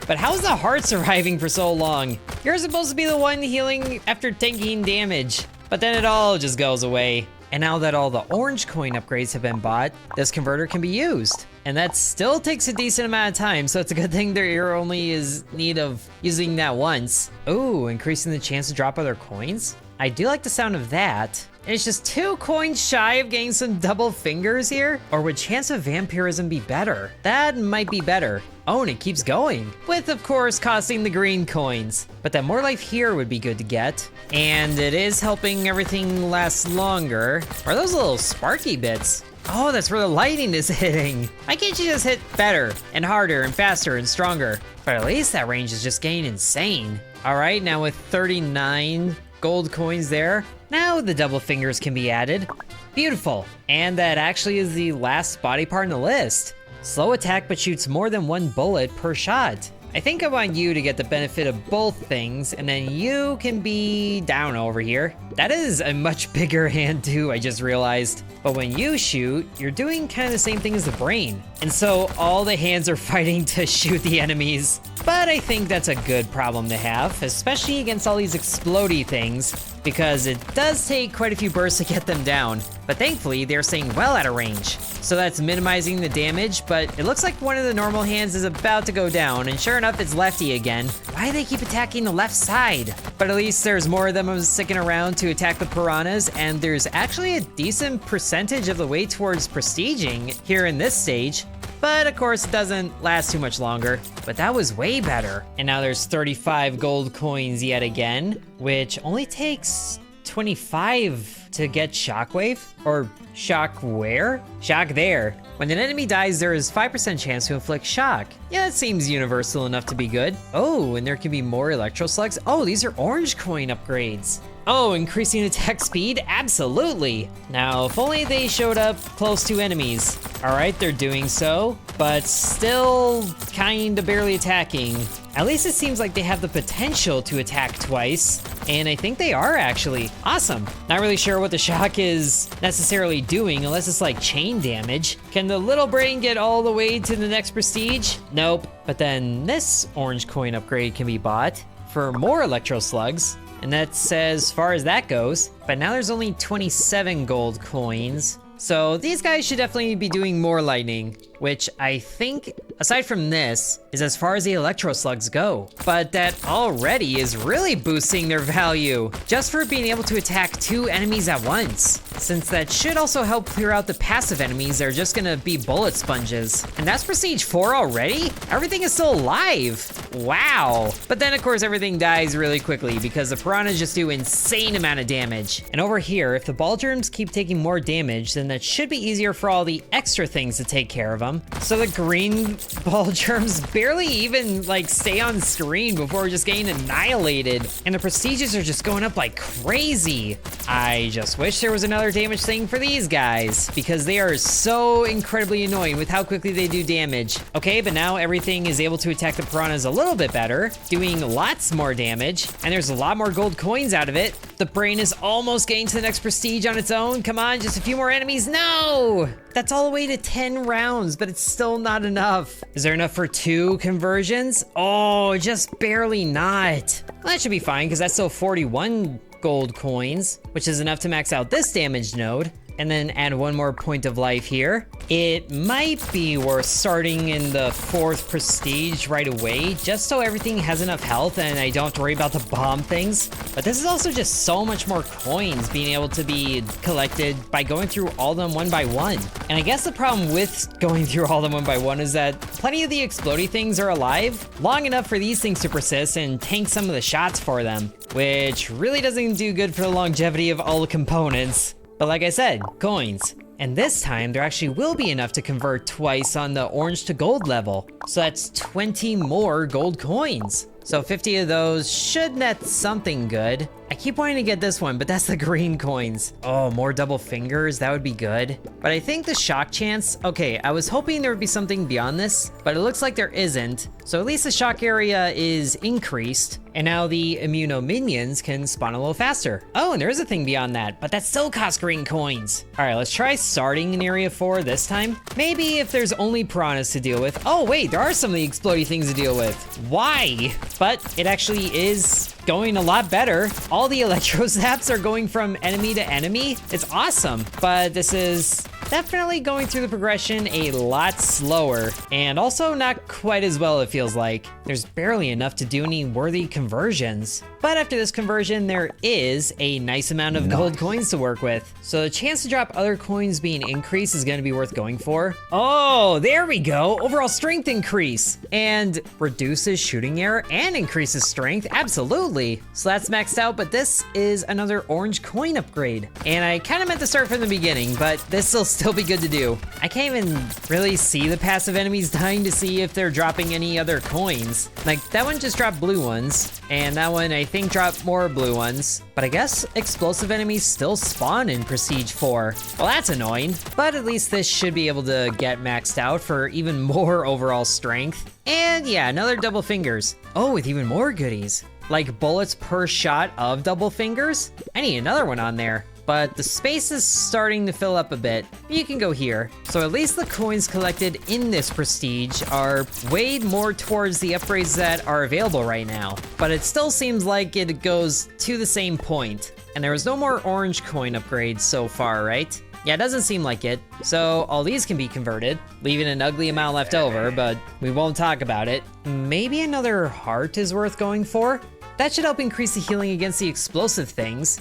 [SPEAKER 1] But how's the heart surviving for so long? You're supposed to be the one healing after taking damage, but then it all just goes away. And now that all the orange coin upgrades have been bought, this converter can be used. And that still takes a decent amount of time, so it's a good thing there only is need of using that once. Ooh, increasing the chance to drop other coins? I do like the sound of that. And it's just 2 coins shy of getting some double fingers here? Or would chance of vampirism be better? That might be better. Oh, and it keeps going. With, of course, costing the green coins. But that more life here would be good to get. And it is helping everything last longer. Are those little sparky bits? Oh, that's where the lightning is hitting. Why can't you just hit better and harder and faster and stronger? But at least that range is just getting insane. All right, now with 39 gold coins there, now the double fingers can be added. Beautiful. And that actually is the last body part in the list. Slow attack but shoots more than 1 bullet per shot. I think I want you to get the benefit of both things, and then you can be down over here. That is a much bigger hand too, I just realized. But when you shoot, you're doing kind of the same thing as the brain. And so all the hands are fighting to shoot the enemies. But I think that's a good problem to have, especially against all these explodey things, because it does take quite a few bursts to get them down. But thankfully, they're staying well out of range. So that's minimizing the damage, but it looks like one of the normal hands is about to go down, and sure enough, it's lefty again. Why do they keep attacking the left side? But at least there's more of them sticking around to attack the piranhas, and there's actually a decent percentage of the way towards prestiging here in this stage. But of course, it doesn't last too much longer. But that was way better. And now there's 35 gold coins yet again, which only takes 25 to get Shockwave? Or shock where? Shock there. When an enemy dies, there is 5% chance to inflict shock. Yeah, that seems universal enough to be good. Oh, and there can be more electro slugs. Oh, these are orange coin upgrades. Oh, increasing attack speed? Absolutely. Now, if only they showed up close to enemies. All right, they're doing so, but still kinda barely attacking. At least it seems like they have the potential to attack twice, and I think they are actually. Awesome. Not really sure what the shock is necessarily doing, unless it's like chain damage. Can the little brain get all the way to the next prestige? Nope. But then this orange coin upgrade can be bought for more electro slugs. And that's as far as that goes. But now there's only 27 gold coins. So these guys should definitely be doing more lightning, which I think, aside from this, is as far as the electro slugs go. But that already is really boosting their value, just for being able to attack 2 enemies at once. Since that should also help clear out the passive enemies that are just gonna be bullet sponges. And that's prestige 4 already? Everything is still alive. Wow. But then of course everything dies really quickly because the piranhas just do insane amount of damage. And over here, if the ball germs keep taking more damage, then that should be easier for all the extra things to take care of them. So the green ball germs barely even like stay on screen before just getting annihilated. And the prestiges are just going up like crazy. I just wish there was another damage thing for these guys because they are so incredibly annoying with how quickly they do damage. Okay, but now everything is able to attack the piranhas a little bit better, doing lots more damage, and there's a lot more gold coins out of it. The brain is almost getting to the next prestige on its own. Come on, just a few more enemies. No! That's all the way to 10 rounds, but it's still not enough. Is there enough for 2 conversions? Oh, just barely not. Well, that should be fine, because that's still 41 gold coins, which is enough to max out this damage node. and then add one more point of life here. It might be worth starting in the 4th prestige right away, just so everything has enough health and I don't have to worry about the bomb things. But this is also just so much more coins being able to be collected by going through all of them one by one. And I guess the problem with going through all of them one by one is that plenty of the explodey things are alive long enough for these things to persist and tank some of the shots for them, which really doesn't do good for the longevity of all the components. But like I said, coins. And this time, there actually will be enough to convert twice on the orange to gold level. So that's 20 more gold coins. So 50 of those should net something good. I keep wanting to get this one, but that's the green coins. Oh, more double fingers, that would be good. But I think the shock chance, okay, I was hoping there would be something beyond this, but it looks like there isn't. So at least the shock area is increased, and now the immuno minions can spawn a little faster. Oh, and there is a thing beyond that, but that still costs green coins. All right, let's try starting in area 4 this time. Maybe if there's only piranhas to deal with. Oh wait, there are some of the explodey things to deal with. Why? But it actually is going a lot better. All the electro zaps are going from enemy to enemy. It's awesome, but this is definitely going through the progression a lot slower, and also not quite as well, it feels like. There's barely enough to do any worthy conversions. But after this conversion, there is a nice amount of gold coins to work with. So the chance to drop other coins being increased is gonna be worth going for. Oh, there we go. Overall strength increase. And reduces shooting error and increases strength, absolutely. So that's maxed out, but this is another orange coin upgrade. And I kinda meant to start from the beginning, but this will still be good to do. I can't even really see the passive enemies dying to see if they're dropping any other coins. Like that one just dropped blue ones, and that one I think dropped more blue ones. But I guess explosive enemies still spawn in Prestige 4. Well, that's annoying, but at least this should be able to get maxed out for even more overall strength. And yeah, another double fingers. Oh, with even more goodies. Like bullets per shot of double fingers? I need another one on there. But the space is starting to fill up a bit. You can go here. So at least the coins collected in this prestige are weighed more towards the upgrades that are available right now. But it still seems like it goes to the same point. And there was no more orange coin upgrades so far, right? Yeah, it doesn't seem like it. So all these can be converted, leaving an ugly amount left over, but we won't talk about it. Maybe another heart is worth going for? That should help increase the healing against the explosive things.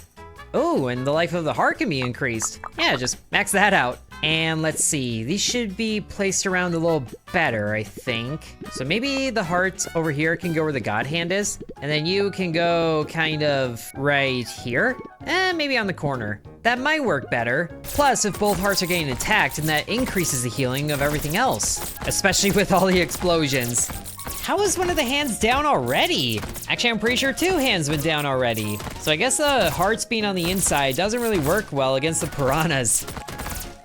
[SPEAKER 1] Oh, and the life of the heart can be increased. Yeah, just max that out. And let's see, these should be placed around a little better, I think. So maybe the heart over here can go where the God Hand is, and then you can go kind of right here, and maybe on the corner. That might work better. Plus, if both hearts are getting attacked, then that increases the healing of everything else, especially with all the explosions. How is one of the hands down already? Actually, I'm pretty sure 2 hands went down already. So I guess the hearts being on the inside doesn't really work well against the piranhas.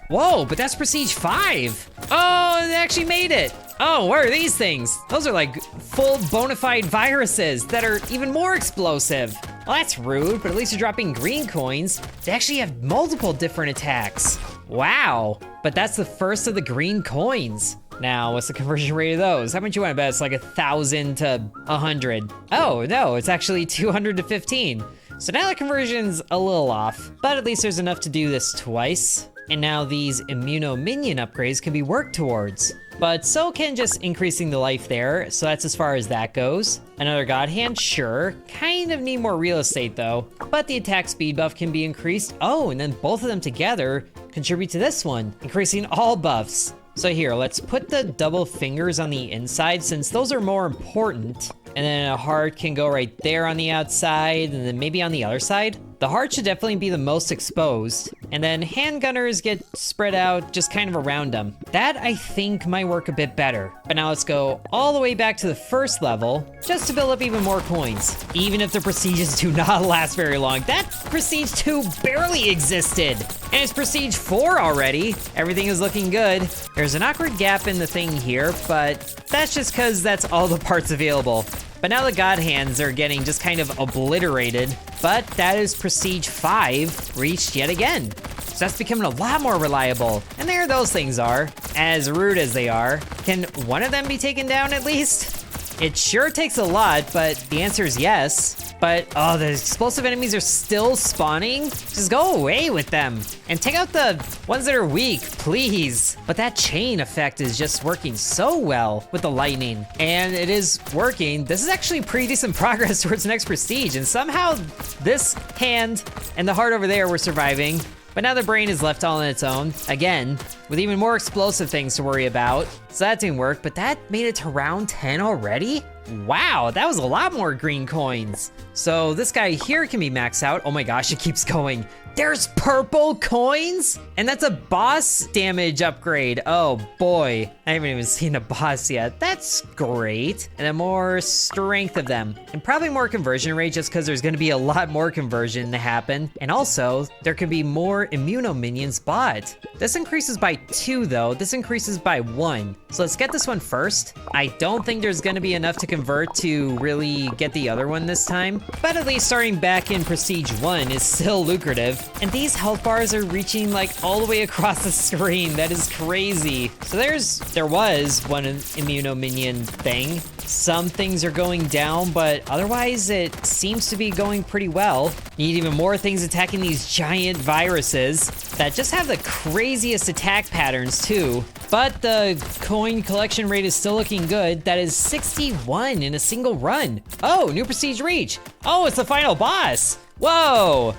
[SPEAKER 1] Whoa, but that's Prestige 5. Oh, they actually made it. Oh, what are these things? Those are like full bona fide viruses that are even more explosive. Well, that's rude, but at least you're dropping green coins. They actually have multiple different attacks. Wow, but that's the first of the green coins. Now, what's the conversion rate of those? How much you want to bet? It's like 1,000 to 100. Oh, no, it's actually 200 to 15. So now the conversion's a little off, but at least there's enough to do this twice. And now these immuno minion upgrades can be worked towards. But so can just increasing the life there, so that's as far as that goes. Another God Hand, sure. Kind of need more real estate though. But the attack speed buff can be increased. Oh, and then both of them together contribute to this one, increasing all buffs. So here, let's put the double fingers on the inside since those are more important. And then a heart can go right there on the outside, and then maybe on the other side. The heart should definitely be the most exposed. And then handgunners get spread out just kind of around them. That I think might work a bit better. But now let's go all the way back to the first level just to build up even more coins. Even if the prestiges do not last very long. That Prestige 2 barely existed. And it's Prestige 4 already. Everything is looking good. There's an awkward gap in the thing here, but that's just because that's all the parts available. But now the God Hands are getting just kind of obliterated, but that is Prestige 5 reached yet again. So that's becoming a lot more reliable. And there those things are, as rude as they are. Can one of them be taken down at least? It sure takes a lot, but the answer is yes. But, oh, the explosive enemies are still spawning? Just go away with them. And take out the ones that are weak, please. But that chain effect is just working so well with the lightning. And it is working. This is actually pretty decent progress towards next prestige. And somehow this hand and the heart over there were surviving. But now the brain is left all on its own, again, with even more explosive things to worry about. So that didn't work, but that made it to round 10 already? Wow, that was a lot more green coins. So this guy here can be maxed out. Oh my gosh, it keeps going. There's purple coins? And that's a boss damage upgrade. Oh boy, I haven't even seen a boss yet. That's great. And then more strength of them. And probably more conversion rate just because there's gonna be a lot more conversion to happen. And also, there could be more immuno minions bought. This increases by 2 though, this increases by 1. So let's get this one first. I don't think there's gonna be enough to convert to really get the other one this time. But at least starting back in Prestige 1 is still lucrative. And these health bars are reaching like all the way across the screen. That is crazy. So there was one immuno minion thing. Some things are going down, but otherwise it seems to be going pretty well. Need even more things attacking these giant viruses that just have the craziest attack patterns too. But the coin collection rate is still looking good. That is 61 in a single run. Oh, new prestige reach. Oh, it's the final boss. Whoa.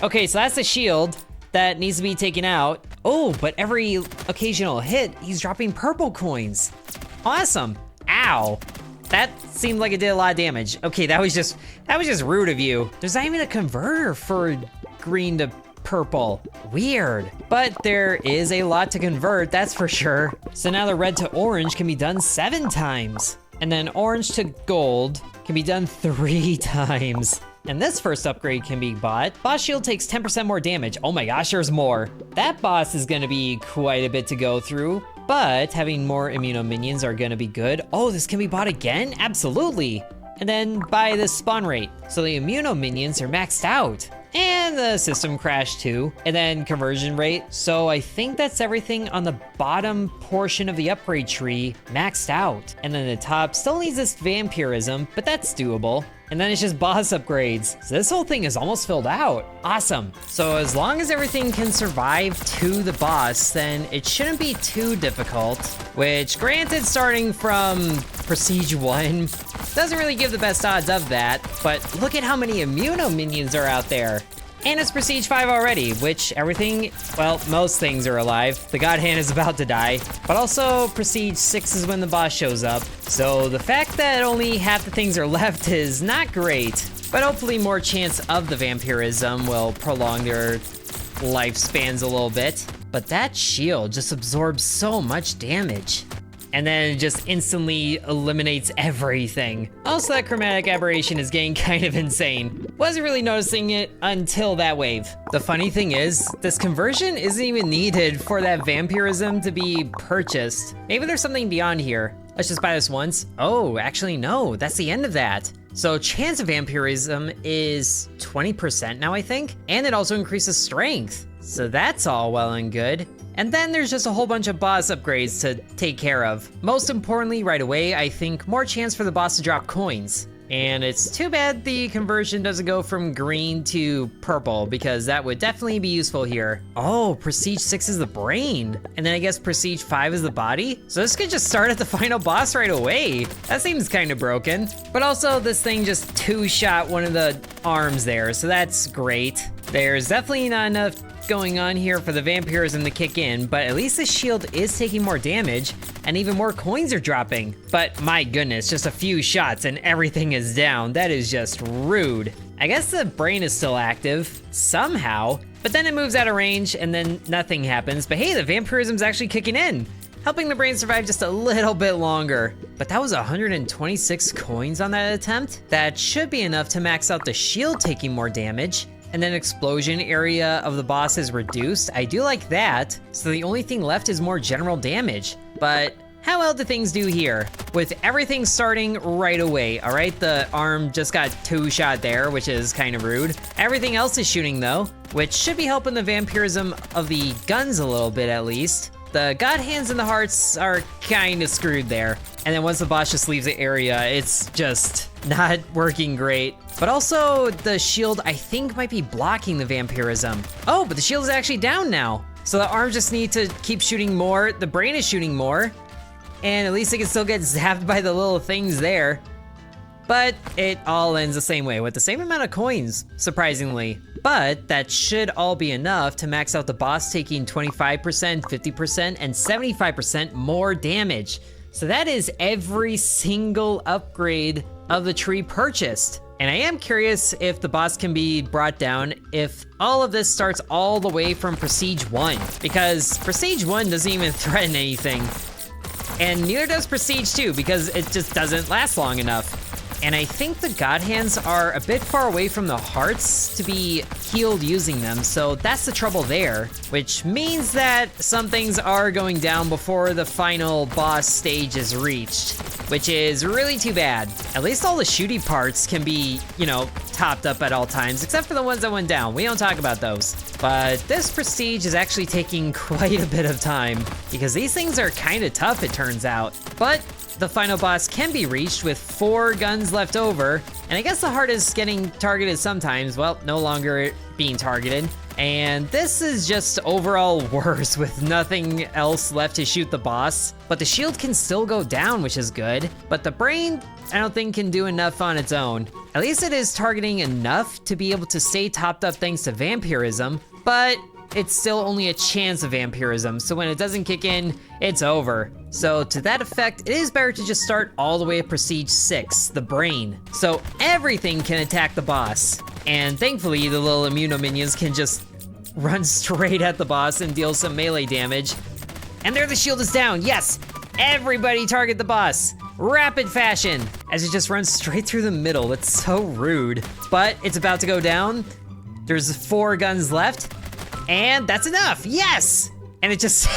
[SPEAKER 1] Okay, so that's the shield that needs to be taken out. Oh, but every occasional hit, he's dropping purple coins. Awesome. Ow. That seemed like it did a lot of damage. Okay, that was just rude of you. There's not even a converter for green to purple. Weird. But there is a lot to convert, that's for sure. So now the red to orange can be done 7 times. And then orange to gold can be done 3 times. And this first upgrade can be bought. Boss shield takes 10% more damage. Oh my gosh, there's more. That boss is gonna be quite a bit to go through, but having more immuno minions are gonna be good. Oh, this can be bought again? Absolutely. And then buy the spawn rate. So the immuno minions are maxed out. And the system crashed too. And then conversion rate. So I think that's everything on the bottom portion of the upgrade tree maxed out. And then the top still needs this vampirism, but that's doable. And then it's just boss upgrades. So this whole thing is almost filled out. Awesome. So as long as everything can survive to the boss, then it shouldn't be too difficult. Which, granted, starting from Prestige 1, doesn't really give the best odds of that. But look at how many immuno minions are out there. And it's Prestige 5 already, which everything, well, most things are alive. The God Hand is about to die, but also Prestige 6 is when the boss shows up. So the fact that only half the things are left is not great, but hopefully more chance of the vampirism will prolong their lifespans a little bit. But that shield just absorbs so much damage. And then it just instantly eliminates everything. Also, that chromatic aberration is getting kind of insane. Wasn't really noticing it until that wave. The funny thing is, this conversion isn't even needed for that vampirism to be purchased. Maybe there's something beyond here. Let's just buy this once. Oh, actually no, that's the end of that. So chance of vampirism is 20% now, I think. And it also increases strength. So that's all well and good. And then there's just a whole bunch of boss upgrades to take care of. Most importantly, right away, I think more chance for the boss to drop coins. And it's too bad the conversion doesn't go from green to purple, because that would definitely be useful here. Oh, Prestige 6 is the brain. And then I guess Prestige 5 is the body? So this could just start at the final boss right away. That seems kind of broken. But also this thing just 2-shot one of the arms there, so that's great. There's definitely not enough going on here for the vampirism to kick in, but at least the shield is taking more damage and even more coins are dropping. But my goodness, just a few shots and everything is down. That is just rude. I guess the brain is still active somehow, but then it moves out of range and then nothing happens. But hey, the vampirism's actually kicking in, helping the brain survive just a little bit longer. But that was 126 coins on that attempt. That should be enough to max out the shield taking more damage. And then explosion area of the boss is reduced. I do like that. So the only thing left is more general damage. But how well do things do here? With everything starting right away, all right? The arm just got 2-shot there, which is kind of rude. Everything else is shooting though, which should be helping the vampirism of the guns a little bit at least. The God Hands and the hearts are kind of screwed there. And then once the boss just leaves the area, it's just not working great. But also, the shield, I think, might be blocking the vampirism. Oh, but the shield is actually down now. So the arms just need to keep shooting more. The brain is shooting more. And at least it can still get zapped by the little things there. But it all ends the same way, with the same amount of coins, surprisingly. But that should all be enough to max out the boss, taking 25%, 50%, and 75% more damage. So that is every single upgrade of the tree purchased. And I am curious if the boss can be brought down if all of this starts all the way from Prestige 1. Because Prestige 1 doesn't even threaten anything. And neither does Prestige 2, because it just doesn't last long enough. And I think the God Hands are a bit far away from the hearts to be healed using them, so that's the trouble there. Which means that some things are going down before the final boss stage is reached, which is really too bad. At least all the shooty parts can be, you know, topped up at all times, except for the ones that went down. We don't talk about those. But this Prestige is actually taking quite a bit of time, because these things are kind of tough, it turns out. But the final boss can be reached with 4 guns left over, and I guess the heart is getting targeted sometimes. Well, no longer being targeted. And this is just overall worse with nothing else left to shoot the boss. But the shield can still go down, which is good. But the brain, I don't think can do enough on its own. At least it is targeting enough to be able to stay topped up thanks to vampirism, but it's still only a chance of vampirism, so when it doesn't kick in, it's over. So to that effect, it is better to just start all the way at Prestige 6, the brain. So everything can attack the boss. And thankfully, the little immuno minions can just run straight at the boss and deal some melee damage. And there the shield is down, yes! Everybody target the boss! Rapid fashion! As it just runs straight through the middle, it's so rude. But it's about to go down. There's 4 guns left. And that's enough, yes! And it just,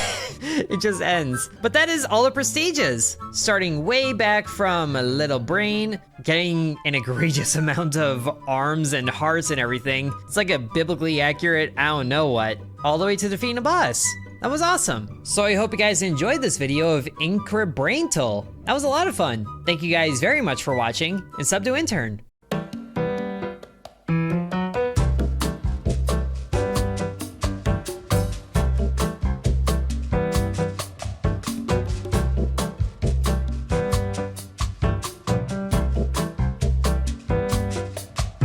[SPEAKER 1] it just ends. But that is all the prestiges. Starting way back from a little brain, getting an egregious amount of arms and hearts and everything. It's like a biblically accurate, I don't know what, all the way to defeating a boss. That was awesome. So I hope you guys enjoyed this video of Increbraintal. That was a lot of fun. Thank you guys very much for watching, and sub to Intern.